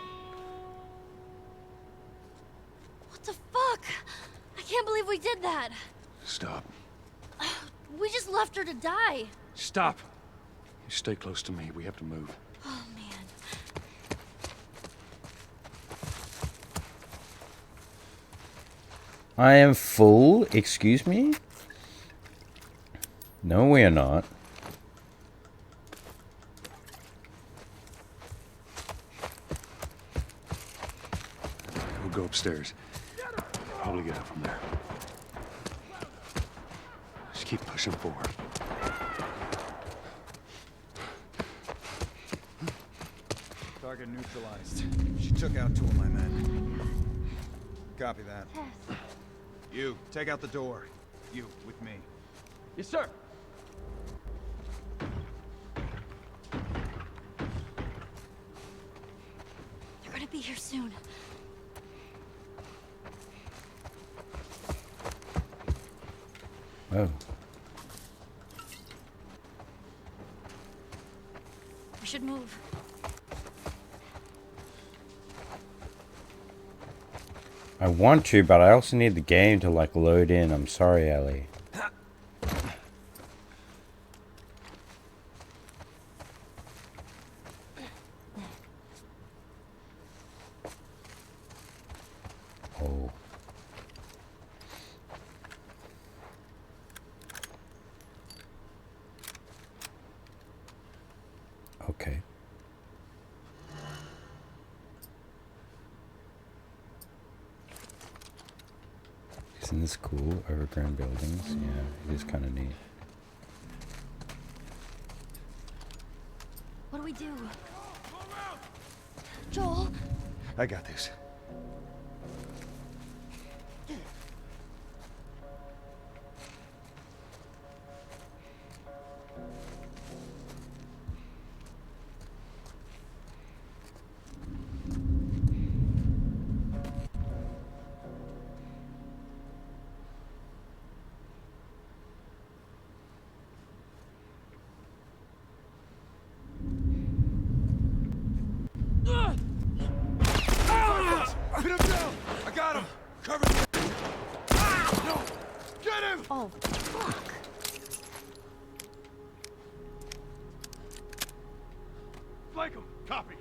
What the fuck? I can't believe we did that. Stop. We just left her to die. Stop. You stay close to me. We have to move. Oh, man. I am full. Excuse me? No, we are not. We'll go upstairs. Probably get out from there. Just keep pushing forward. Target neutralized. She took out 2 of my men. Copy that. You, take out the door. You, with me. Yes, sir. They're gonna be here soon. Oh. We should move. I want to, but I also need the game to like load in. I'm sorry, Ellie. Oh. Okay. Isn't this cool? Overgrown buildings? Yeah, it is kind of neat. What do we do? Joel? I got this. Pin him down! I got him! Cover me! No! Get him! Oh, fuck. Flank him! Copy!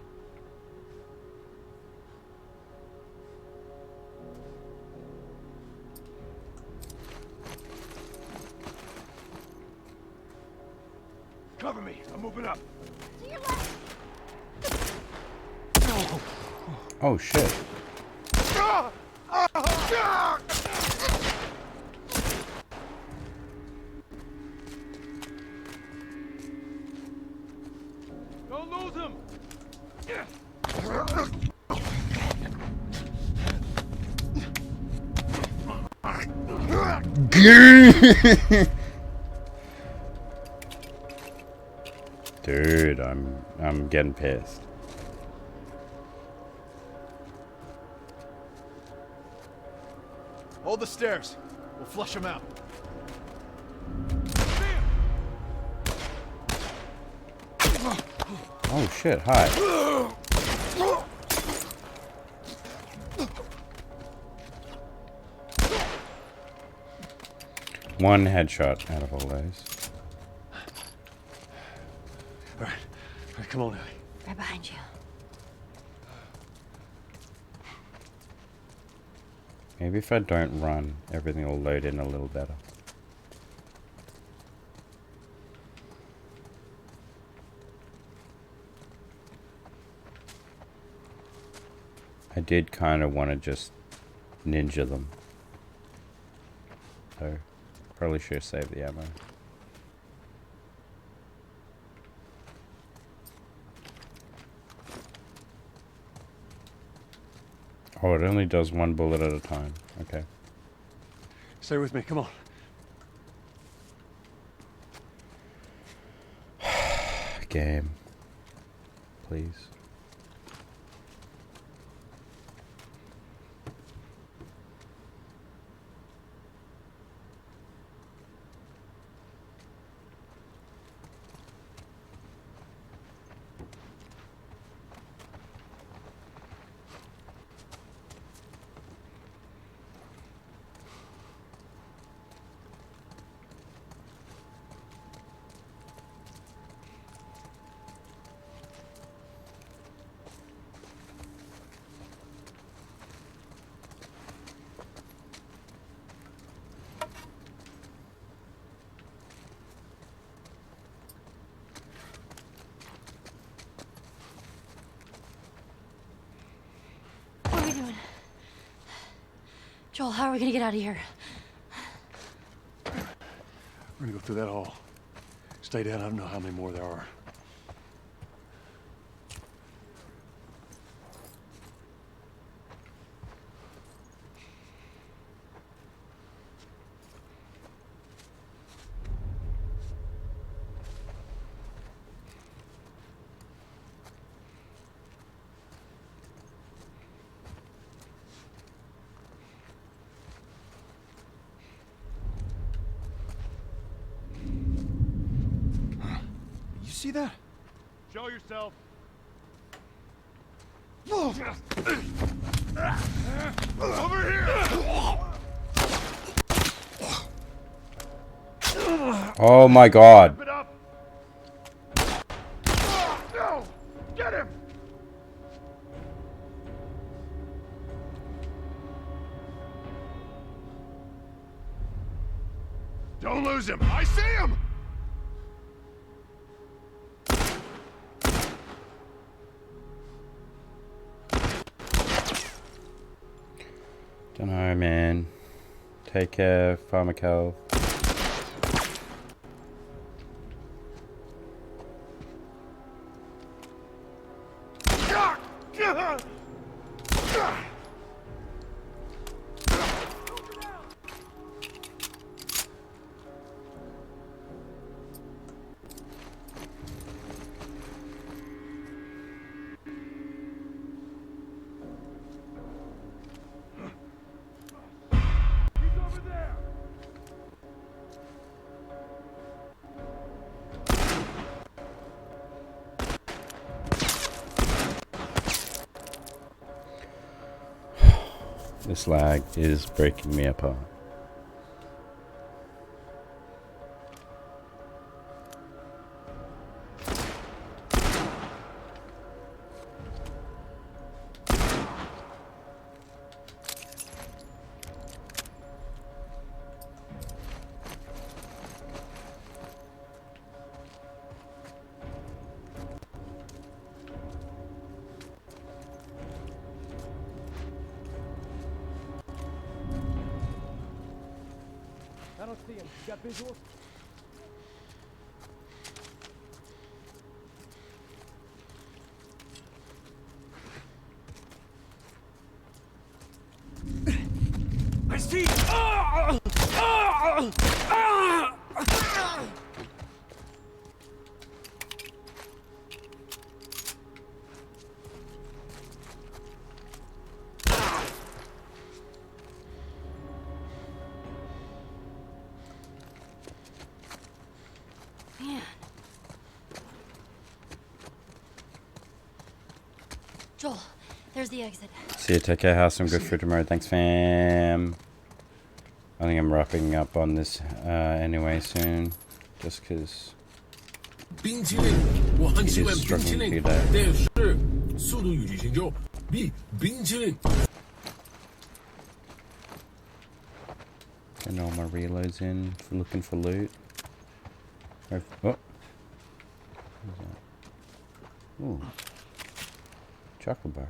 Cover me. I'm moving up. To your left. Oh shit. Don't lose him. Dude, I'm getting pissed. Hold the stairs. We'll flush him out. Oh shit, hi. One headshot out of all those. All right, come on, Ellie. Right behind you. Maybe if I don't run, everything will load in a little better. I did kind of want to just ninja them. So, probably should have saved the ammo. Oh, it only does one bullet at a time. Okay. Stay with me. Come on. Game. Please. What are we doing? Joel, how are we gonna get out of here? We're gonna go through that hall. Stay down. I don't know how many more there are. You see that? Show yourself. Over here! Oh my god. It up. No! Get him! Don't lose him. I see him. Dunno, man. Take care, Pharmacal. He's over there. This lag is breaking me apart. don't see him. You got visuals? I see! Man. Joel, there's the exit. See you, take care, have some good food tomorrow. Thanks, fam. I think I'm wrapping up on this anyway soon. Just because 冰淇淋，我很喜欢冰淇淋，但是《速度与激情》中比冰淇淋。 getting all my reloads in, for looking for loot. Oh. What is that? Ooh. Chocolate bar.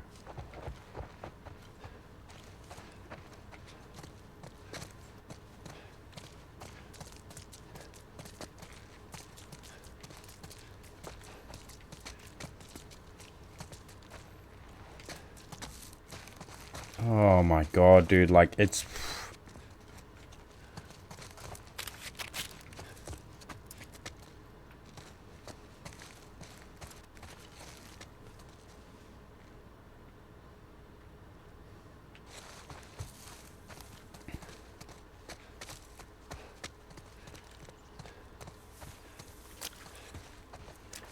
Oh my god, dude, like, it's...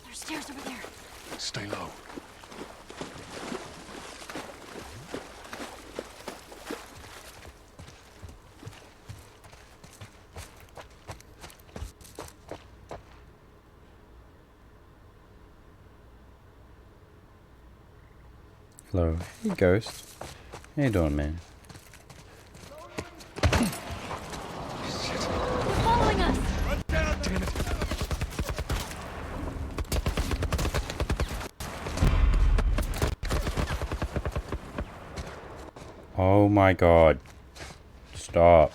There's stairs over there. Stay low. Hello. Hey, Ghost. How you doing, man? They're following us. Damn it. Oh my god. Stop.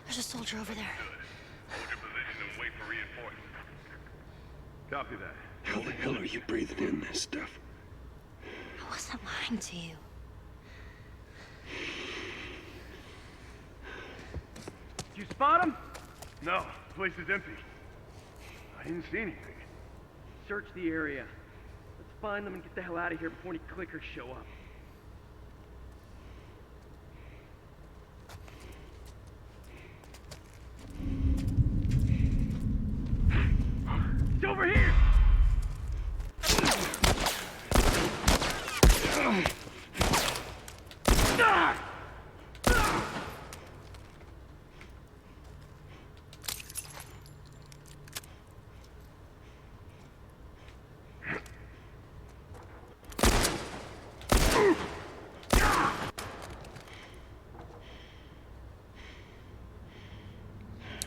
There's a soldier over there. Hold your position and wait for reinforcements. Copy that. How the hell are you breathing in this stuff? I wasn't lying to you. Did you spot him? No, the place is empty. I didn't see anything. Search the area. Let's find them and get the hell out of here before any clickers show up. He's over here!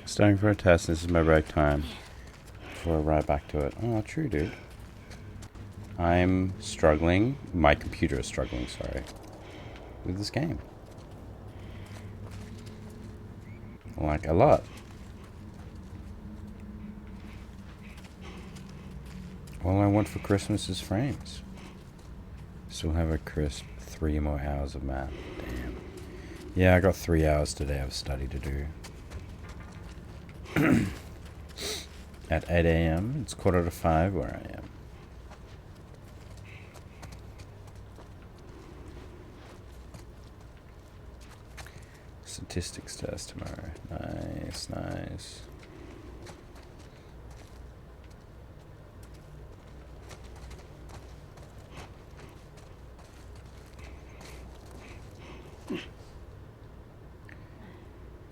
Starting for a test, this is my break time. Before I ride back to it. Oh, true, dude. I'm struggling. My computer is struggling, sorry. With this game. Like, a lot. All I want for Christmas is frames. Still have a crisp 3 more hours of math. Damn. Yeah, I got 3 hours today of study to do. At 8 a.m. It's 4:45 where I am. Statistics test tomorrow. Nice, nice.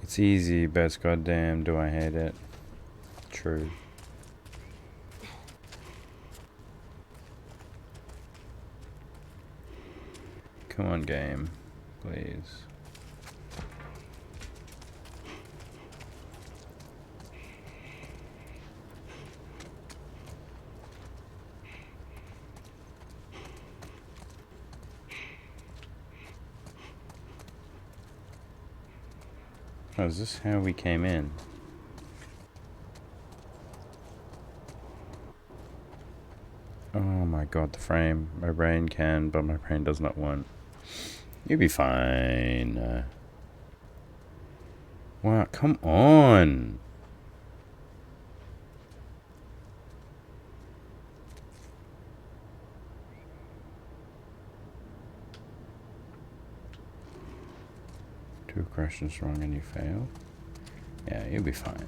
It's easy, but goddamn do I hate it. True. Come on, game. Please. Oh, is this how we came in? Oh my god, the frame. My brain can, but my brain does not want. You'll be fine. Wow, come on. Two questions wrong and you fail. Yeah, you'll be fine.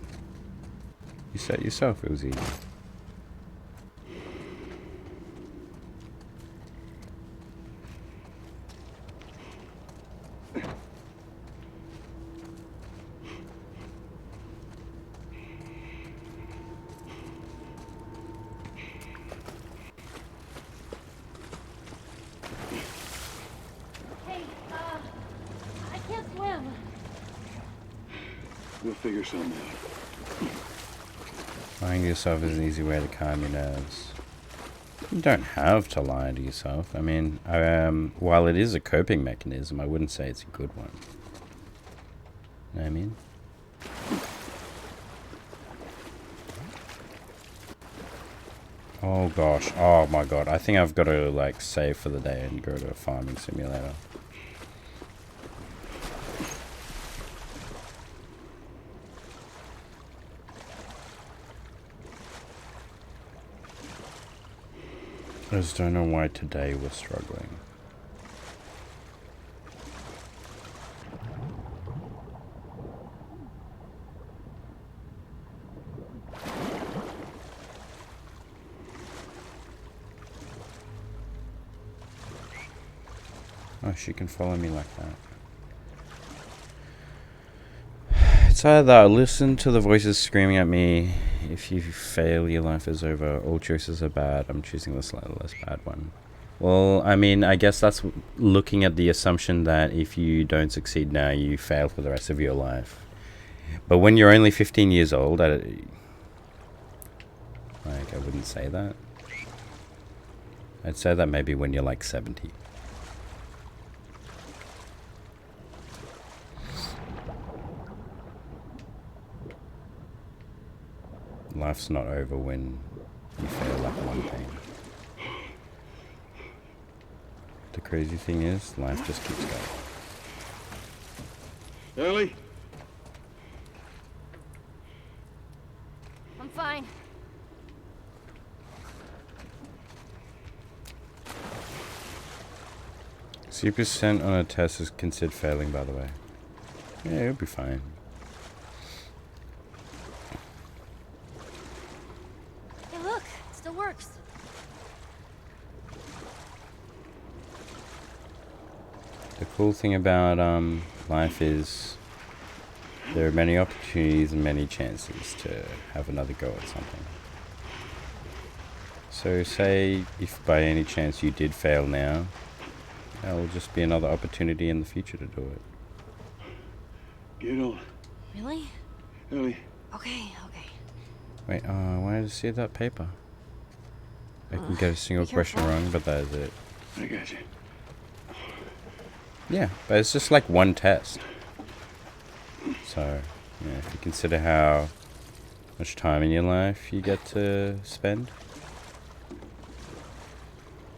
You set yourself, it was easy. Hey, I can't swim. We'll figure something out. Lying to yourself is an easy way to calm your nerves. You don't have to lie to yourself. I mean, while it is a coping mechanism, I wouldn't say it's a good one. You know what I mean? Oh gosh, oh my god. I think I've got to like save for the day and go to a farming simulator. I just don't know why today we're struggling. Oh, she can follow me like that. It's either listen to the voices screaming at me. If you fail, your life is over. All choices are bad. I'm choosing the slightly less bad one. Well, I mean, I guess that's looking at the assumption that if you don't succeed now, you fail for the rest of your life. But when you're only 15 years old, I wouldn't say that. I'd say that maybe when you're like 70. Life's not over when you fail at one thing. The crazy thing is, life just keeps going. Ellie? I'm fine. C% on a test is considered failing, by the way. Yeah, it'll be fine. Hey, look, it still works. The cool thing about life is there are many opportunities and many chances to have another go at something. So say if by any chance you did fail now, there will just be another opportunity in the future to do it. Get on. Really? Ellie. Okay, okay. Wait, I wanted to see that paper. I can get a single question wrong, but that is it. I got you. Yeah, but it's just like one test. So, yeah, if you consider how much time in your life you get to spend,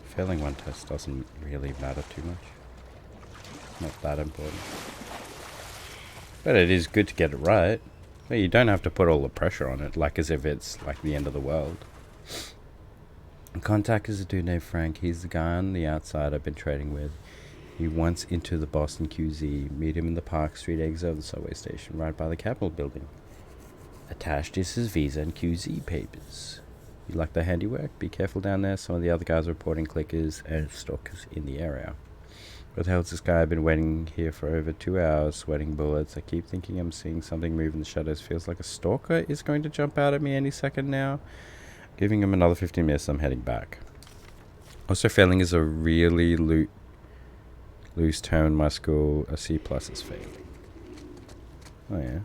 failing one test doesn't really matter too much. Not that important. But it is good to get it right. But you don't have to put all the pressure on it, like as if it's like the end of the world. Contact is a dude named Frank. He's the guy on the outside I've been trading with. He wants into the Boston QZ. Meet him in the Park Street exit of the subway station, right by the Capitol building. Attached is his visa and QZ papers. You like the handiwork? Be careful down there. Some of the other guys are reporting clickers and stalkers in the area. What the hell's this guy? I've been waiting here for over 2 hours, sweating bullets. I keep thinking I'm seeing something move in the shadows. Feels like a stalker is going to jump out at me any second now. Giving him another 15 minutes, I'm heading back. Also, failing is a really loose term in my school. A C+ is failing. Oh yeah.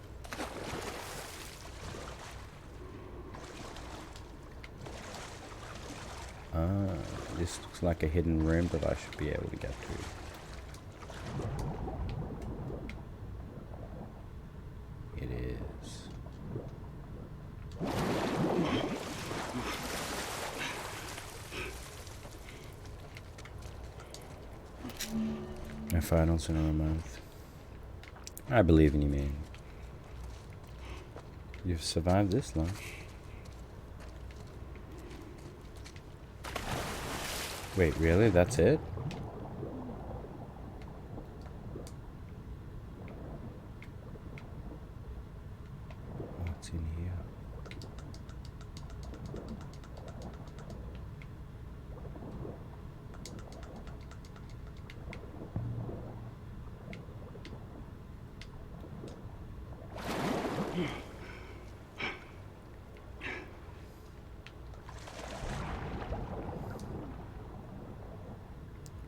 This looks like a hidden room that I should be able to get to. finals in a month. I believe in you, man. You've survived this long. Wait, really? That's it? What's in here?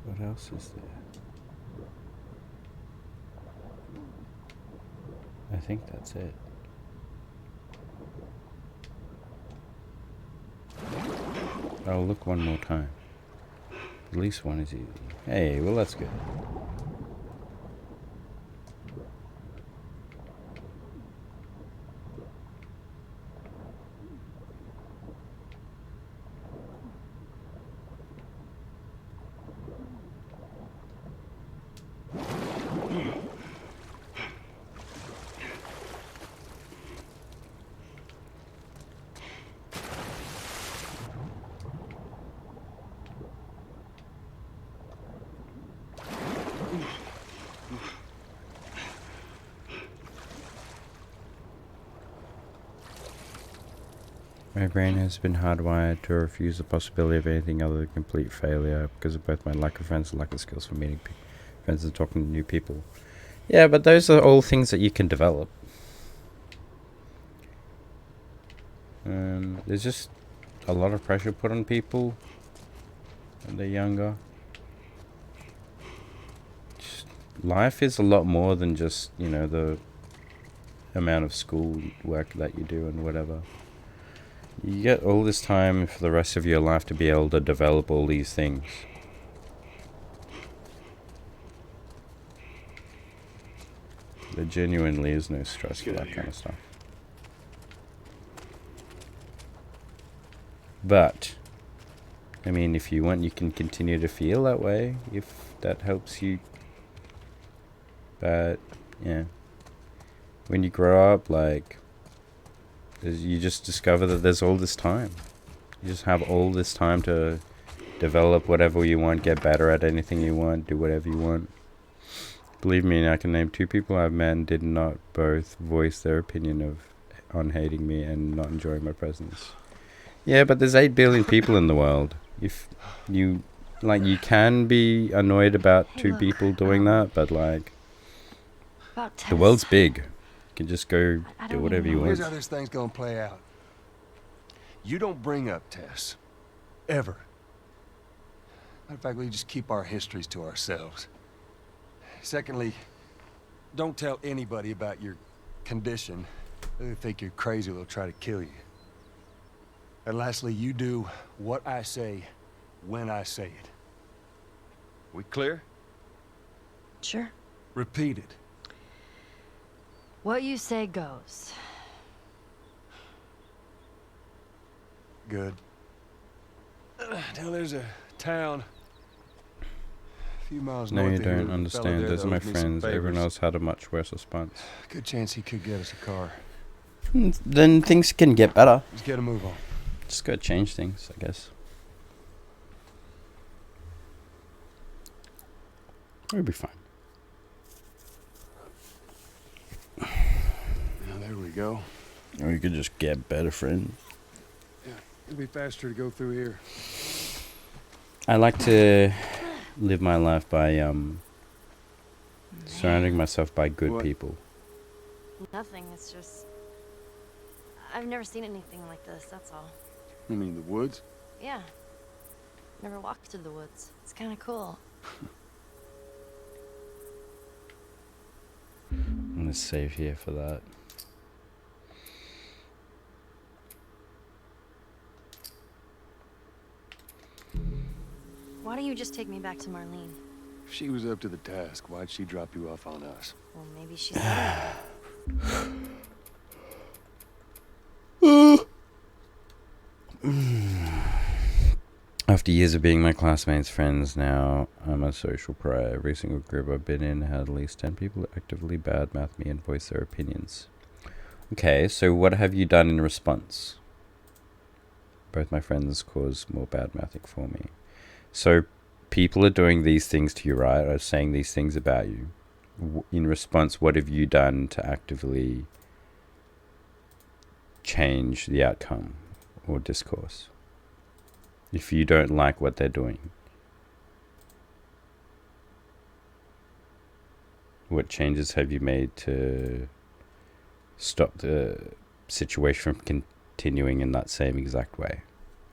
What else is there? I think that's it. I'll look one more time. At least one is easy. Hey, well that's good. My brain has been hardwired to refuse the possibility of anything other than complete failure because of both my lack of friends and lack of skills for meeting friends and talking to new people. Yeah, but those are all things that you can develop. There's just a lot of pressure put on people when they're younger. Life is a lot more than just, you know, the amount of school work that you do and whatever. You get all this time for the rest of your life to be able to develop all these things. There genuinely is no stress for that kind of stuff. But, I mean, if you want, you can continue to feel that way, if that helps you. But, yeah. When you grow up, like, you just discover that there's all this time. You just have all this time to develop whatever you want, get better at anything you want, do whatever you want. Believe me, I can name 2 people I've met and did not both voice their opinion on hating me and not enjoying my presence. Yeah, but there's 8 billion people in the world. If you, like, you can be annoyed about 2 people doing that, but, like, the world's big. You can just go do whatever you want. Here's how this thing's gonna play out. You don't bring up Tess. Ever. Matter of fact, we just keep our histories to ourselves. Secondly, don't tell anybody about your condition. They think you're crazy, they'll try to kill you. And lastly, you do what I say, when I say it. We clear? Sure. Repeat it. What you say goes. Good. Now there's a town a few miles No, north you of here. don't The understand. fella there Those are my owes me some friends. Everyone favors. else had a much worse response. Good chance he could get us a car. Then things can get better. Let's get a move on. Just gotta change things, I guess. We'll be fine. Now there we go. Or you could just get better, friend. Yeah, it'll be faster to go through here. I like to live my life by surrounding myself by good people. Nothing, it's just... I've never seen anything like this, that's all. You mean the woods? Yeah. Never walked through the woods. It's kind of cool. I'm gonna save here for that. Why don't you just take me back to Marlene? If she was up to the task, why'd she drop you off on us? Well, maybe she's better. I've After years of being my classmates' friends, now I'm a social pariah. Every single group I've been in had at least 10 people actively badmouth me and voice their opinions. Okay, so what have you done in response? Both my friends caused more badmouthing for me. So people are doing these things to you, right? Or saying these things about you. In response, what have you done to actively change the outcome or discourse? If you don't like what they're doing, what changes have you made to stop the situation from continuing in that same exact way?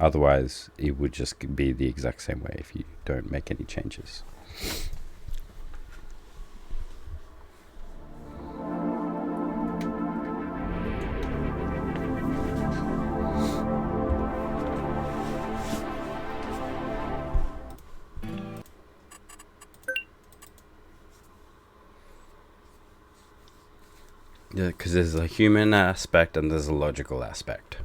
Otherwise, it would just be the exact same way if you don't make any changes. Yeah, because there's a human aspect and there's a logical aspect.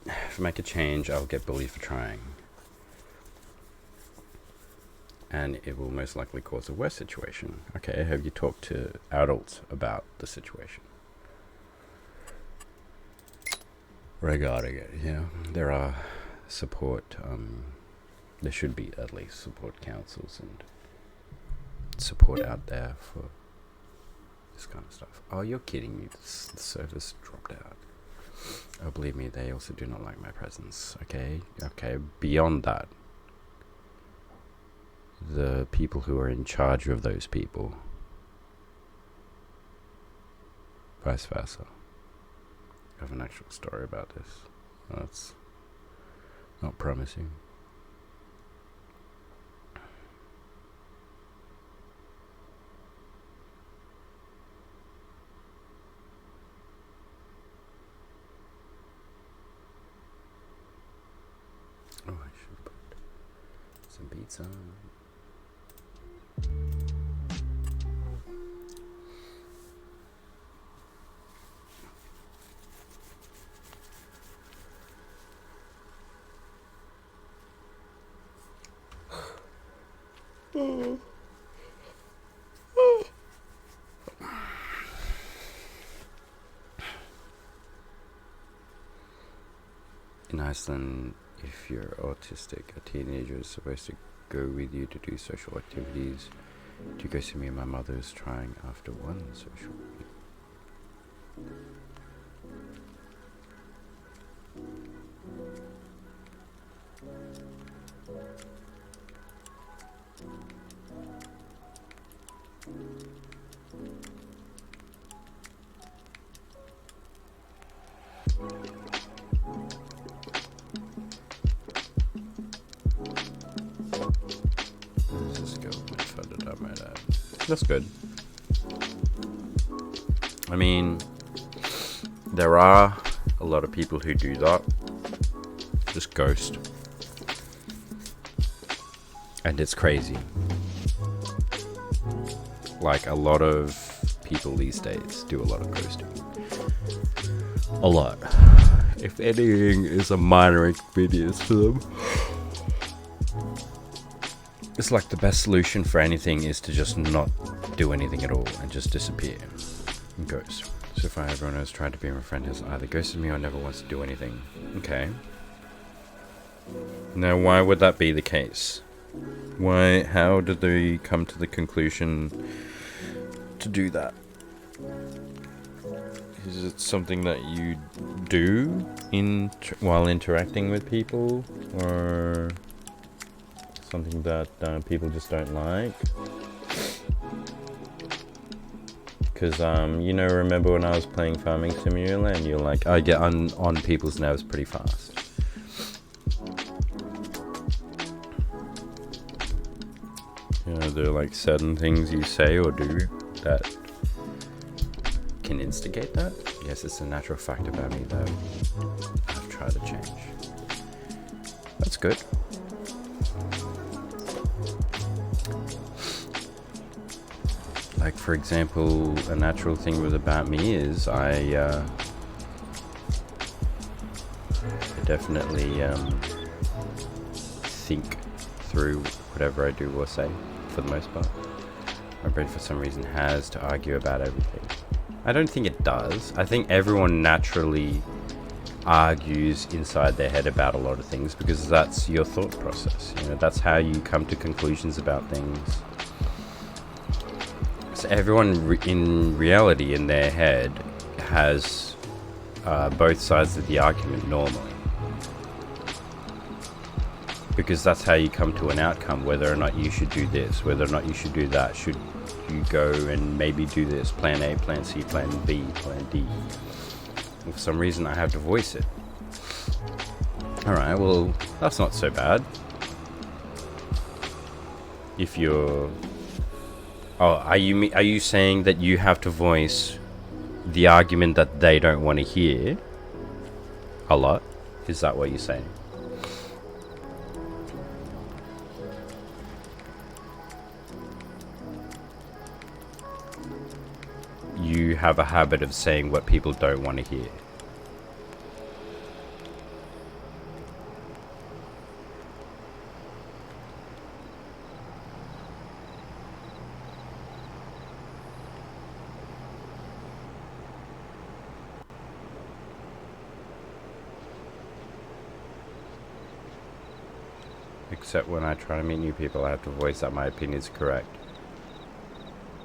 If I make a change, I'll get bullied for trying. And it will most likely cause a worse situation. Okay, have you talked to adults about the situation regarding it? You know, there are support, there should be at least support councils and support out there for this kind of stuff. Oh, you're kidding me. The service dropped out. Oh, believe me, they also do not like my presence. Okay, beyond that, the people who are in charge of those people, vice versa. I have an actual story about this. That's not promising. Oh, I should put some beats on. In Iceland, if you're autistic, a teenager is supposed to go with you to do social activities. To go see me and my mother's trying after one social meeting. That's good. I mean, there are a lot of people who do that. Just ghost. And it's crazy. Like, a lot of people these days do a lot of ghosting. A lot. If anything is a minor inconvenience for them, it's like the best solution for anything is to just not do anything at all and just disappear and ghost. So far everyone who's tried to be my friend has either ghosted me or never wants to do anything. Okay. Now why would that be the case? How did they come to the conclusion to do that? Is it something that you do while interacting with people, or something that people just don't like? Because you know, remember when I was playing Farming Simulator and you're like, I get on people's nerves pretty fast. You know, there are like certain things you say or do that can instigate that. Yes, it's a natural fact about me that I've tried to change. That's good. Like, for example, a natural thing about me is definitely think through whatever I do or say, for the most part. My brain, for some reason, has to argue about everything. I don't think it does. I think everyone naturally argues inside their head about a lot of things because that's your thought process. You know, that's how you come to conclusions about things. So everyone in reality, in their head, has both sides of the argument normally. Because that's how you come to an outcome, whether or not you should do this, whether or not you should do that. Should you go and maybe do this, plan A, plan C, plan B, plan D. And for some reason I have to voice it. Alright, well, that's not so bad. If you're... Oh, are you saying that you have to voice the argument that they don't want to hear a lot? Is that what you're saying? You have a habit of saying what people don't want to hear. Except when I try to meet new people, I have to voice that my opinion is correct.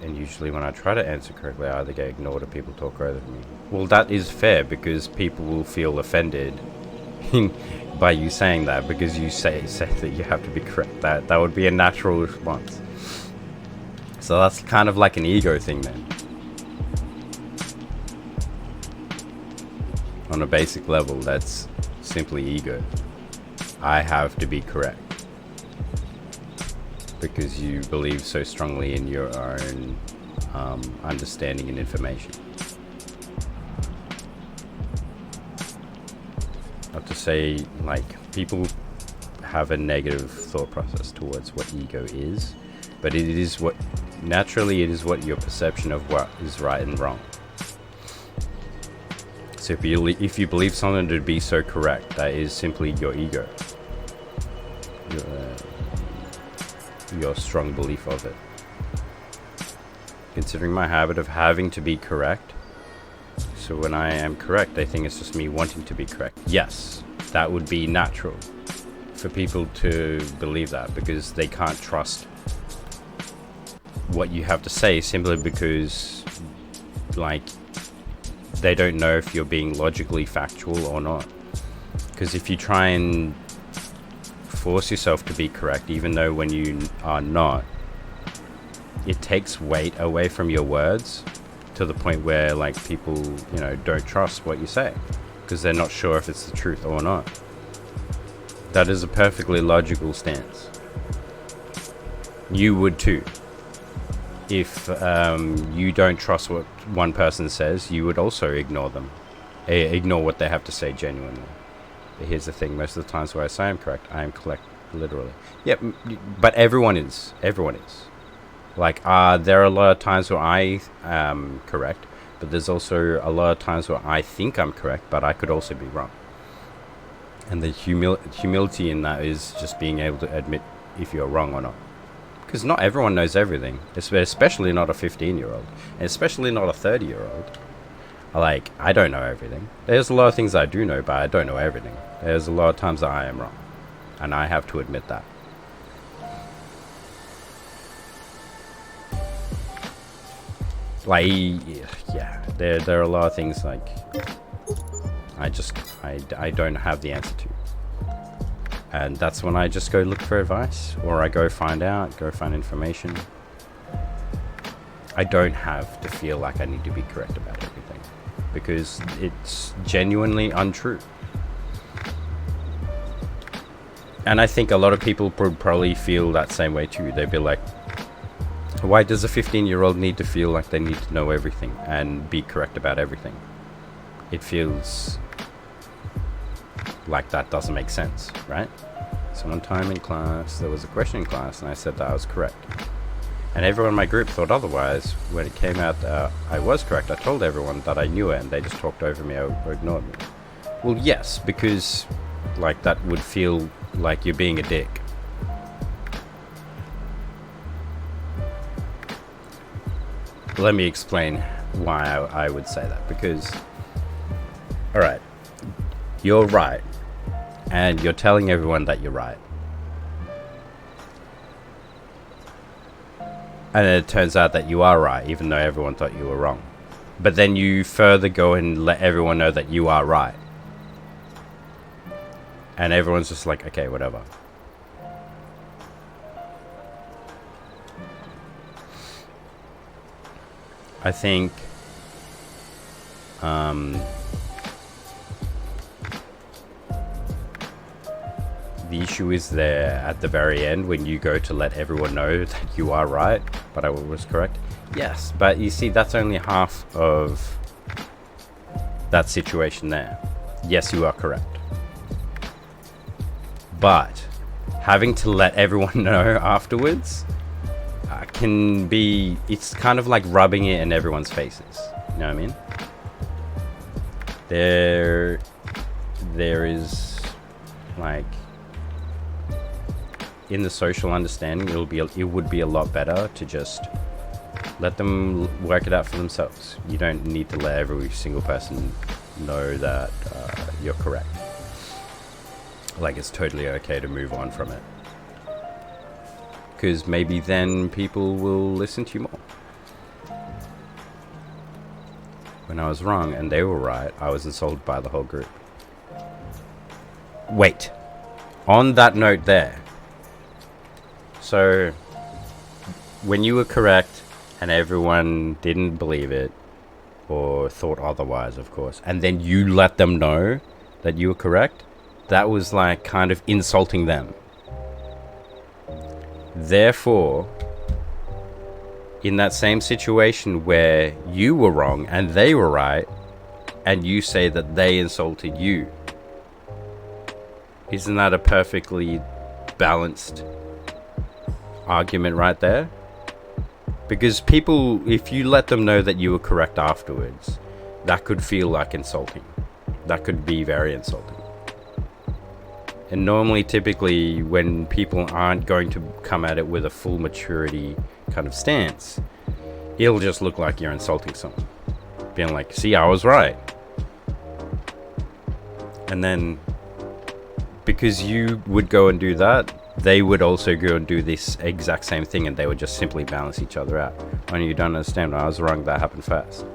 And usually when I try to answer correctly, I either get ignored or people talk over me. Well, that is fair because people will feel offended by you saying that because you say that you have to be correct. That would be a natural response. So that's kind of like an ego thing then. On a basic level, that's simply ego. I have to be correct. Because you believe so strongly in your own understanding and information. Not to say, like, people have a negative thought process towards what ego is, but it is what, naturally it is what your perception of what is right and wrong. So if you believe something to be so correct, that is simply your ego. Your strong belief of it. Considering my habit of having to be correct, so when I am correct, I think it's just me wanting to be correct. Yes, that would be natural for people to believe that because they can't trust what you have to say simply because, like, they don't know if you're being logically factual or not. Because if you try and force yourself to be correct, even though when you are not, it takes weight away from your words to the point where, like, people, you know, don't trust what you say because they're not sure if it's the truth or not. That is a perfectly logical stance. You would too. If you don't trust what one person says, you would also ignore them. Ignore what they have to say genuinely. But here's the thing, most of the times where I say I'm correct, I am correct literally. Yep, but everyone is. Everyone is. Like, there are a lot of times where I am correct, but there's also a lot of times where I think I'm correct, but I could also be wrong. And the humility in that is just being able to admit if you're wrong or not. Because not everyone knows everything, especially not a 15-year-old, and especially not a 30-year-old. Like, I don't know everything. There's a lot of things I do know, but I don't know everything. There's a lot of times that I am wrong, and I have to admit that. Like, yeah, there are a lot of things, like, I don't have the answer to. And that's when I just go look for advice, or I go find out, go find information. I don't have to feel like I need to be correct about everything, because it's genuinely untrue. And I think a lot of people would probably feel that same way too. They'd be like, why does a 15-year-old need to feel like they need to know everything and be correct about everything? It feels like that doesn't make sense, right? So one time in class, there was a question in class, and I said that I was correct. And everyone in my group thought otherwise. When it came out that I was correct, I told everyone that I knew it, and they just talked over me or ignored me. Well, yes, because Like, that would feel like you're being a dick. Let me explain why I would say that. Because, alright, you're right. And you're telling everyone that you're right. And it turns out that you are right, even though everyone thought you were wrong. But then you further go and let everyone know that you are right. And everyone's just like, okay, whatever. I think the issue is there at the very end when you go to let everyone know that you are right, but I was correct. Yes, but you see, that's only half of that situation there. Yes, you are correct. But having to let everyone know afterwards can be, it's kind of like rubbing it in everyone's faces. You know what I mean? There is, like, in the social understanding, it would be a lot better to just let them work it out for themselves. You don't need to let every single person know that you're correct. Like, it's totally okay to move on from it. Because maybe then people will listen to you more. When I was wrong and they were right, I was insulted by the whole group. Wait. On that note there. So, when you were correct and everyone didn't believe it, or thought otherwise, of course, and then you let them know that you were correct, that was like kind of insulting them. Therefore, in that same situation where you were wrong and they were right, and you say that they insulted you, isn't that a perfectly balanced argument right there? Because people, if you let them know that you were correct afterwards, that could feel like insulting. That could be very insulting. And normally, typically, when people aren't going to come at it with a full maturity kind of stance, it'll just look like you're insulting someone. Being like, see, I was right. And then, because you would go and do that, they would also go and do this exact same thing, and they would just simply balance each other out. When you don't understand, I was wrong, that happened first.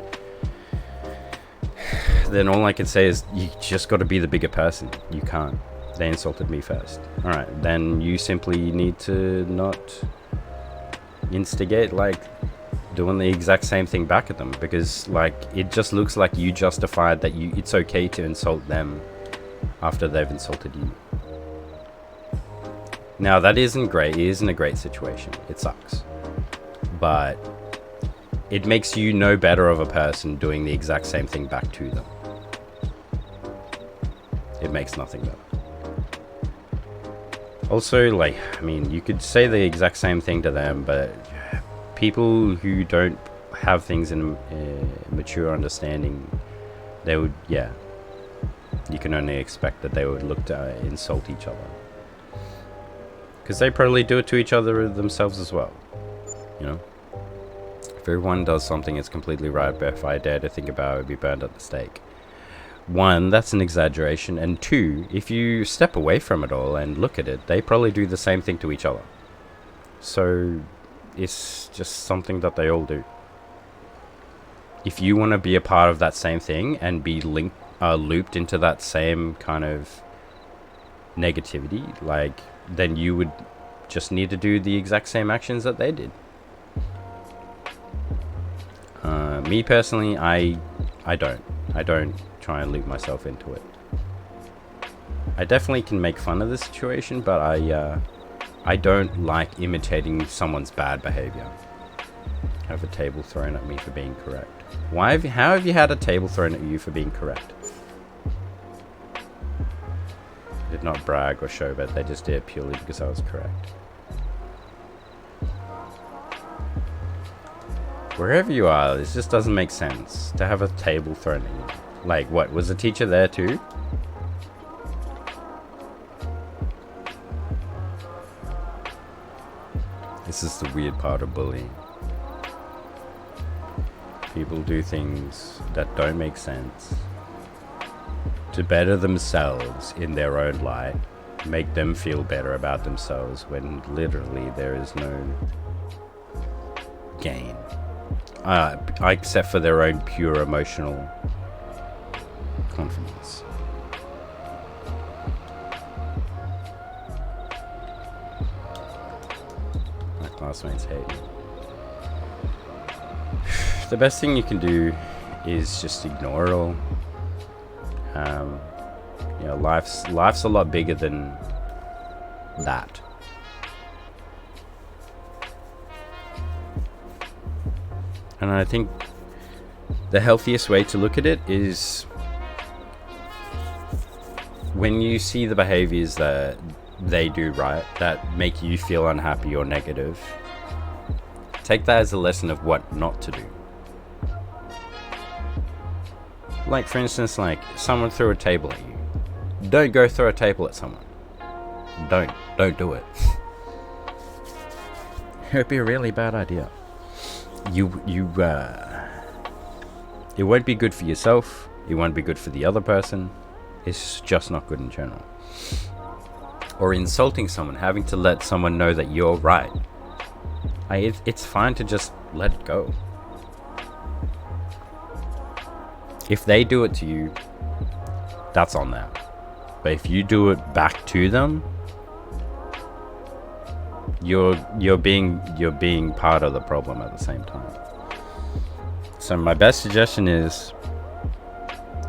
Then all I can say is, you just got to be the bigger person. You can't. They insulted me first. Alright, then you simply need to not instigate, like, doing the exact same thing back at them. Because, like, it just looks like you justified that it's okay to insult them after they've insulted you. Now, that isn't great. It isn't a great situation. It sucks. But it makes you no better of a person doing the exact same thing back to them. It makes nothing better. Also, like, I mean, you could say the exact same thing to them, but people who don't have things in a mature understanding, they would, yeah, you can only expect that they would look to insult each other. Because they probably do it to each other themselves as well, you know? If everyone does something it's completely right, but if I dare to think about it, would be burned at the stake. One, that's an exaggeration, and two, if you step away from it all and look at it, they probably do the same thing to each other. So, it's just something that they all do. If you want to be a part of that same thing and be looped into that same kind of negativity, like, then you would just need to do the exact same actions that they did. Me personally, I don't try and loop myself into it. I definitely can make fun of the situation, but I don't like imitating someone's bad behavior. I have a table thrown at me for being correct. How have you had a table thrown at you for being correct? I did not brag or show, but they just did it purely because I was correct. Wherever you are, this just doesn't make sense to have a table thrown at you. Like, what, was the teacher there too? This is the weird part of bullying. People do things that don't make sense to better themselves in their own light, make them feel better about themselves when literally there is no gain. Except for their own pure emotional confidence. My classmates hate me. The best thing you can do is just ignore it all. You know, life's a lot bigger than that. And I think the healthiest way to look at it is when you see the behaviors that they do right that make you feel unhappy or negative, take that as a lesson of what not to do. Like, for instance, like someone threw a table at you. Don't go throw a table at someone. Don't do it. It would be a really bad idea. It won't be good for yourself. It won't be good for the other person. It's just not good in general. Or insulting someone, having to let someone know that you're right. It's fine to just let it go. If they do it to you, that's on them. But if you do it back to them, you're being part of the problem at the same time. So my best suggestion is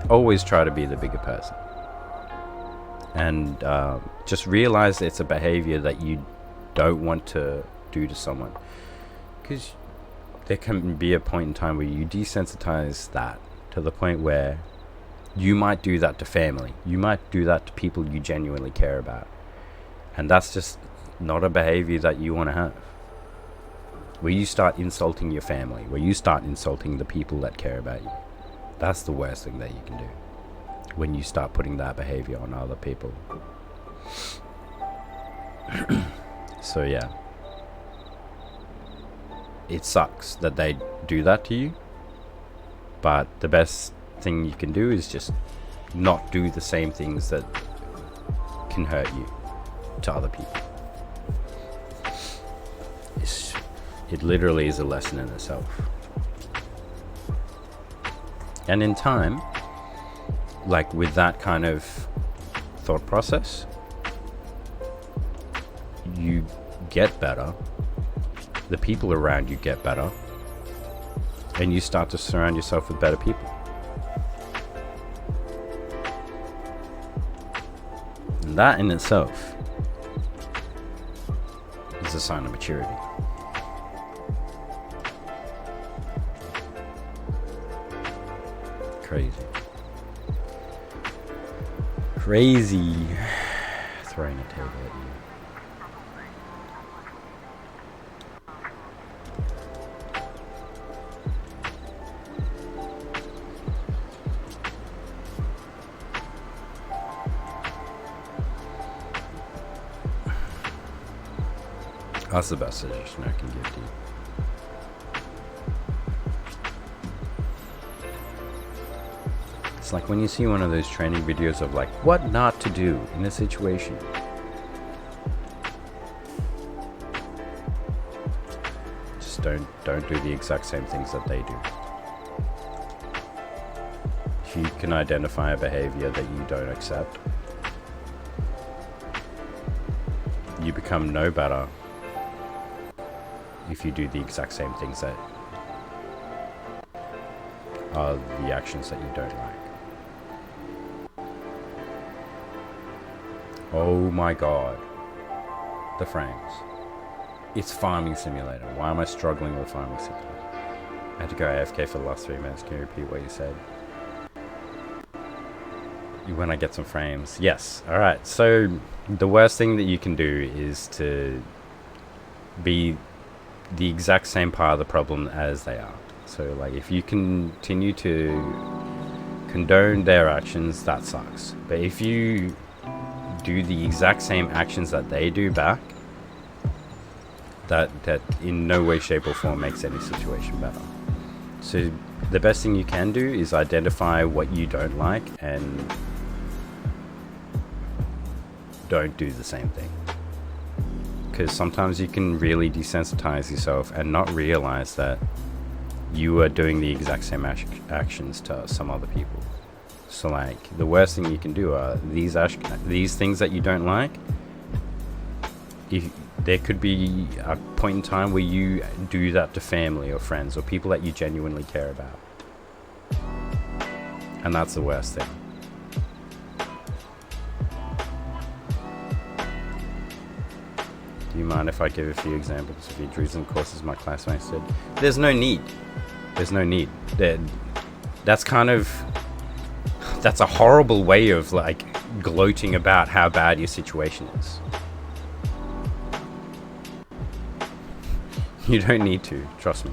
always try to be the bigger person, and just realize it's a behavior that you don't want to do to someone, because there can be a point in time where you desensitize that to the point where you might do that to family, you might do that to people you genuinely care about, and that's just not a behavior that you want to have. Where you start insulting your family, where you start insulting the people that care about you, that's the worst thing that you can do. When you start putting that behavior on other people. So yeah, it sucks that they do that to you, but the best thing you can do is just not do the same things that can hurt you to other people. It literally is a lesson in itself. And in time, like with that kind of thought process, you get better, the people around you get better, and you start to surround yourself with better people. And that in itself is a sign of maturity. Crazy throwing a table at you. That's the best suggestion I can give to you. Like when you see one of those training videos of like what not to do in a situation, just don't do the exact same things that they do. If you can identify a behavior that you don't accept, you become no better if you do the exact same things that are the actions that you don't like. Oh my god. The frames. It's Farming Simulator. Why am I struggling with Farming Simulator? I had to go AFK for the last 3 minutes. Can you repeat what you said? When I get some frames. Yes. Alright. So, the worst thing that you can do is to be the exact same part of the problem as they are. So, like, if you continue to condone their actions, that sucks. But if you do the exact same actions that they do back, that in no way, shape or form makes any situation better. So the best thing you can do is identify what you don't like and don't do the same thing. Because sometimes you can really desensitize yourself and not realize that you are doing the exact same actions to some other people. So like, the worst thing you can do are these things that you don't like. There could be a point in time where you do that to family or friends or people that you genuinely care about. And that's the worst thing. Do you mind if I give a few examples of the injuries and courses my classmates said? There's no need. There's no need. That's a horrible way of like gloating about how bad your situation is. You don't need to, trust me.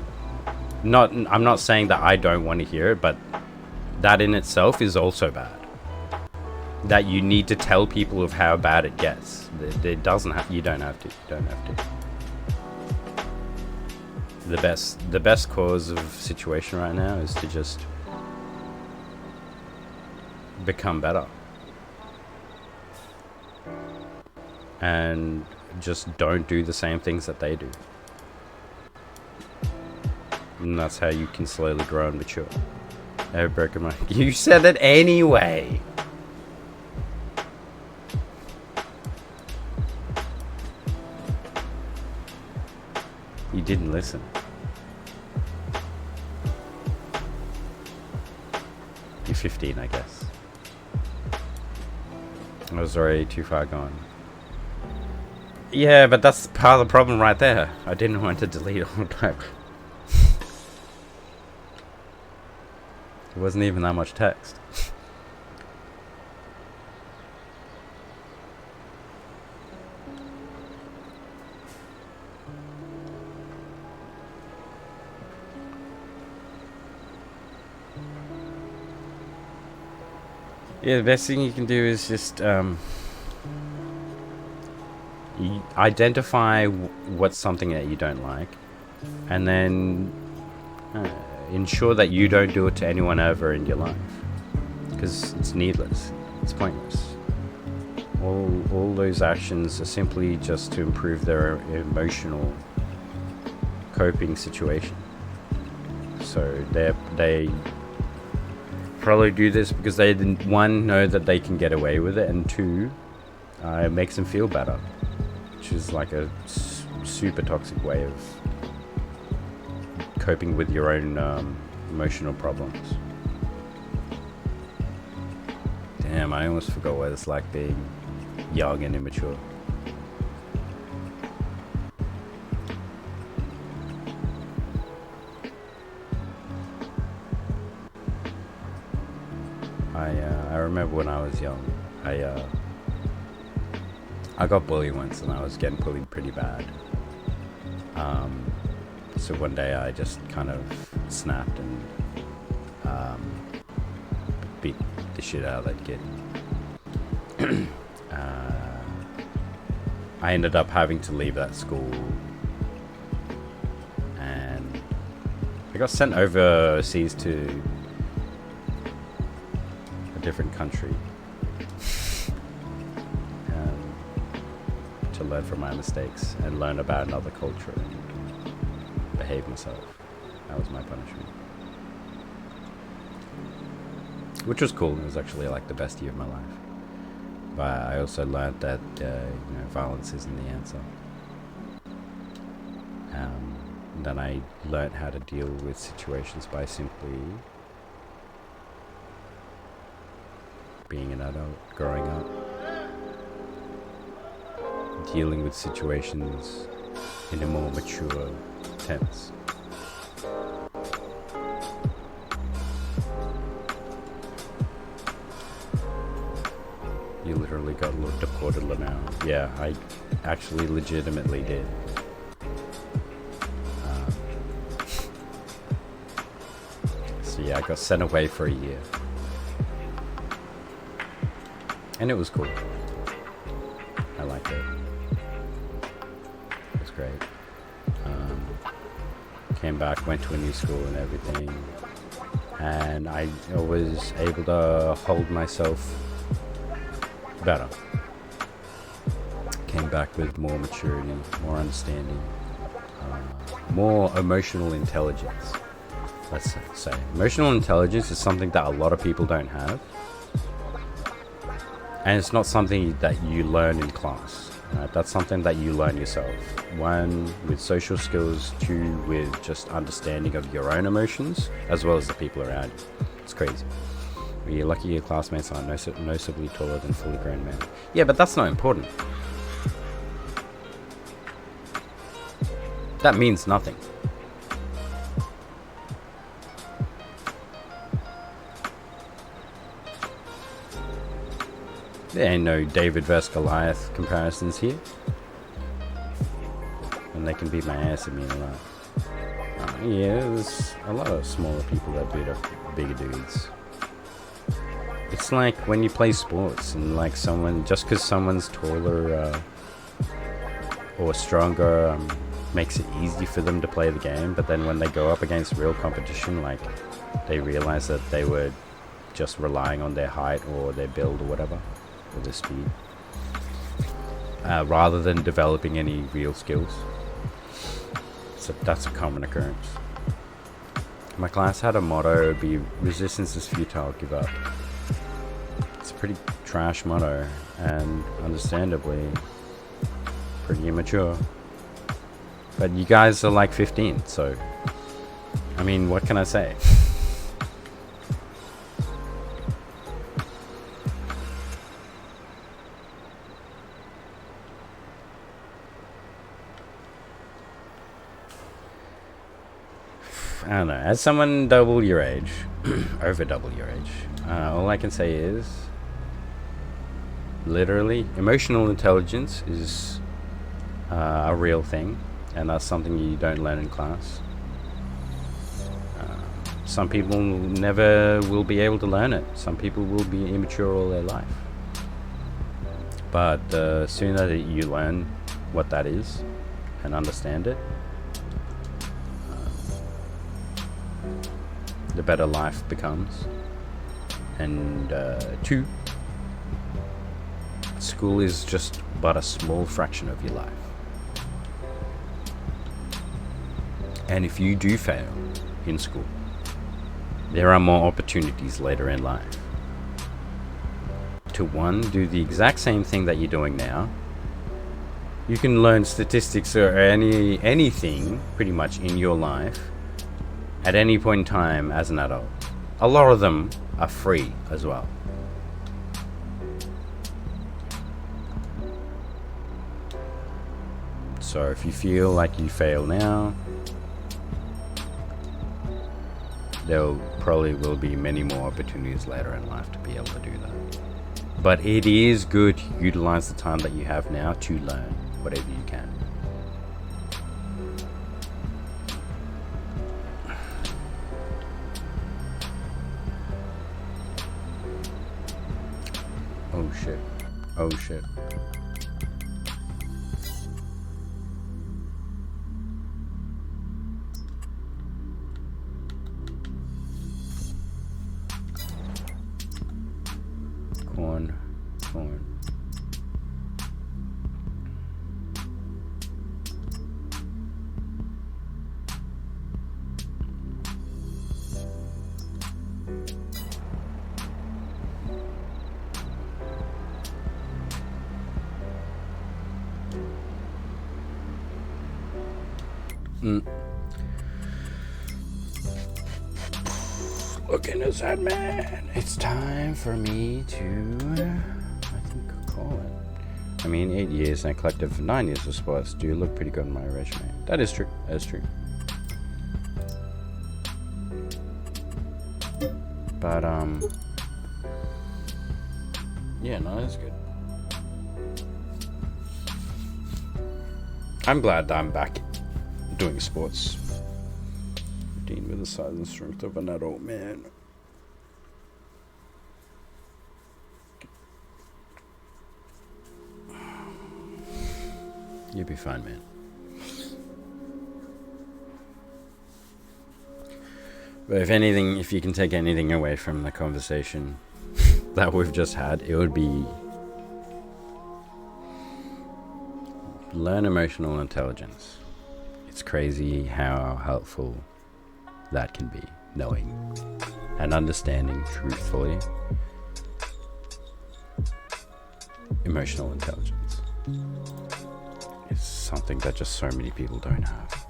I'm not saying that I don't want to hear it, but that in itself is also bad. That you need to tell people of how bad it gets. It doesn't have. You don't have to. You don't have to. The best cause of situation right now is to just become better, and just don't do the same things that they do. And that's how you can slowly grow and mature. I've broken my... You said it anyway! You didn't listen. You're 15, I guess. I was already too far gone. Yeah, but that's part of the problem right there. I didn't want to delete all the time. It wasn't even that much text. Yeah, the best thing you can do is just identify what's something that you don't like, and then ensure that you don't do it to anyone ever in your life, because it's needless, it's pointless. All those actions are simply just to improve their emotional coping situation. So they probably do this because they, one, know that they can get away with it, and two, it makes them feel better, which is like a super toxic way of coping with your own emotional problems. Damn, I almost forgot what it's like being young and immature. I remember when I was young, I got bullied once, and I was getting bullied pretty bad. So one day I just kind of snapped and beat the shit out of that kid. I ended up having to leave that school, and I got sent overseas to a different country to learn from my mistakes and learn about another culture and behave myself. That was my punishment, which was cool. It was actually like the best year of my life. But I also learned that violence isn't the answer. Then I learned how to deal with situations by simply being an adult, growing up, dealing with situations in a more mature tense. You literally got deported, Lamau. Yeah, I actually legitimately did. So yeah, I got sent away for a year. And it was cool. I liked it. It was great. came back, went to a new school and everything, and I was able to hold myself better. Came back with more maturity, more understanding, more emotional intelligence. Let's say emotional intelligence is something that a lot of people don't have, and it's not something that you learn in class. That's something that you learn yourself. One, with social skills. Two, with just understanding of your own emotions as well as the people around you. It's crazy. You're lucky your classmates aren't noticeably taller than fully grown men. Yeah, but that's not important. That means nothing. There ain't no David vs Goliath comparisons here. And they can beat my ass at me a lot. Yeah, there's a lot of smaller people that beat up bigger dudes. It's like when you play sports and like someone, just because someone's taller or stronger makes it easy for them to play the game, but then when they go up against real competition, like they realize that they were just relying on their height or their build or whatever, or their speed, rather than developing any real skills. So that's a common occurrence. My class had a motto, it'd be resistance is futile, give up. It's a pretty trash motto, and understandably pretty immature. But you guys are like 15, so I mean, what can I say? I don't know. As someone double your age, over double your age, all I can say is, literally, emotional intelligence is a real thing, and that's something you don't learn in class. Some people never will be able to learn it. Some people will be immature all their life. But the sooner that you learn what that is and understand it, the better life becomes. And two, school is just but a small fraction of your life. And if you do fail in school, there are more opportunities later in life to, one, do the exact same thing that you're doing now. You can learn statistics or anything pretty much in your life at any point in time as an adult. A lot of them are free as well. So if you feel like you fail now, there probably will be many more opportunities later in life to be able to do that. But it is good to utilize the time that you have now to learn whatever you can. Oh shit. Oh shit. Corn. Looking at that, man. It's time for me to, I think, call it. I mean, 8 years and a collective of 9 years of sports do look pretty good on my resume. That is true. That is true. But, yeah, no, that's good. I'm glad that I'm back doing sports. Dean with the size and strength of an adult man. You'll be fine, man. But if anything, if you can take anything away from the conversation that we've just had, it would be learn emotional intelligence. It's crazy how helpful that can be, knowing and understanding truthfully emotional intelligence. It's something that just so many people don't have,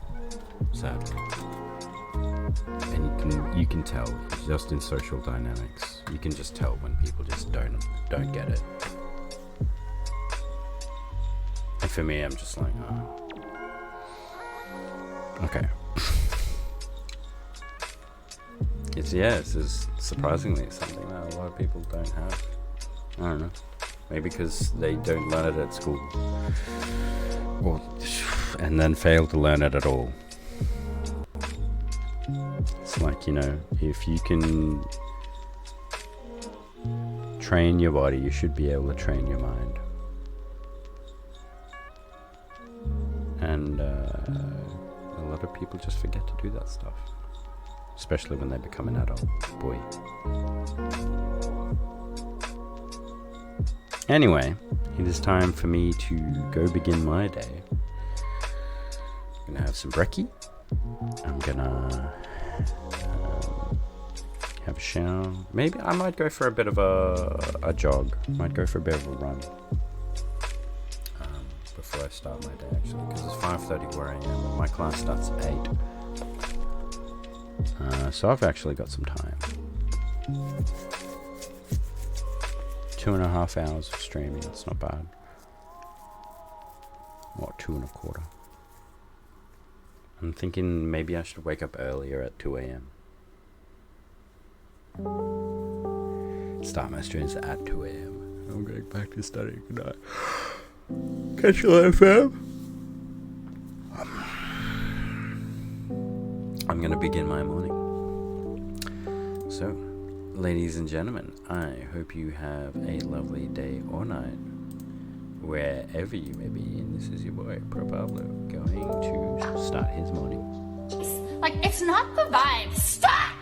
sadly. And you can tell just in social dynamics. You can just tell when people just don't get it. And for me, I'm just like, oh, okay. It's just surprisingly something that a lot of people don't have. I don't know. Maybe because they don't learn it at school, and then fail to learn it at all. It's like, if you can train your body, you should be able to train your mind. And a lot of people just forget to do that stuff, especially when they become an adult. Boy. Anyway, it is time for me to go begin my day. I'm gonna have some brekkie. I'm gonna have a shower. Maybe I might go for a bit of a jog. Might go for a bit of a run before I start my day, actually, because it's 5:30 where I am. My class starts at 8. So I've actually got some time. 2.5 hours of streaming. It's not bad. What, 2.25? I'm thinking maybe I should wake up earlier at 2 a.m. Start my streams at 2 a.m. I'm going back to studying tonight. Catch you later, fam. I'm gonna begin my morning. So, ladies and gentlemen, I hope you have a lovely day or night, wherever you may be. And this is your boy, Pablo, going to start his morning. Like, it's not the vibe. Stop!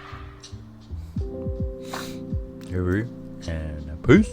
Guru, and peace.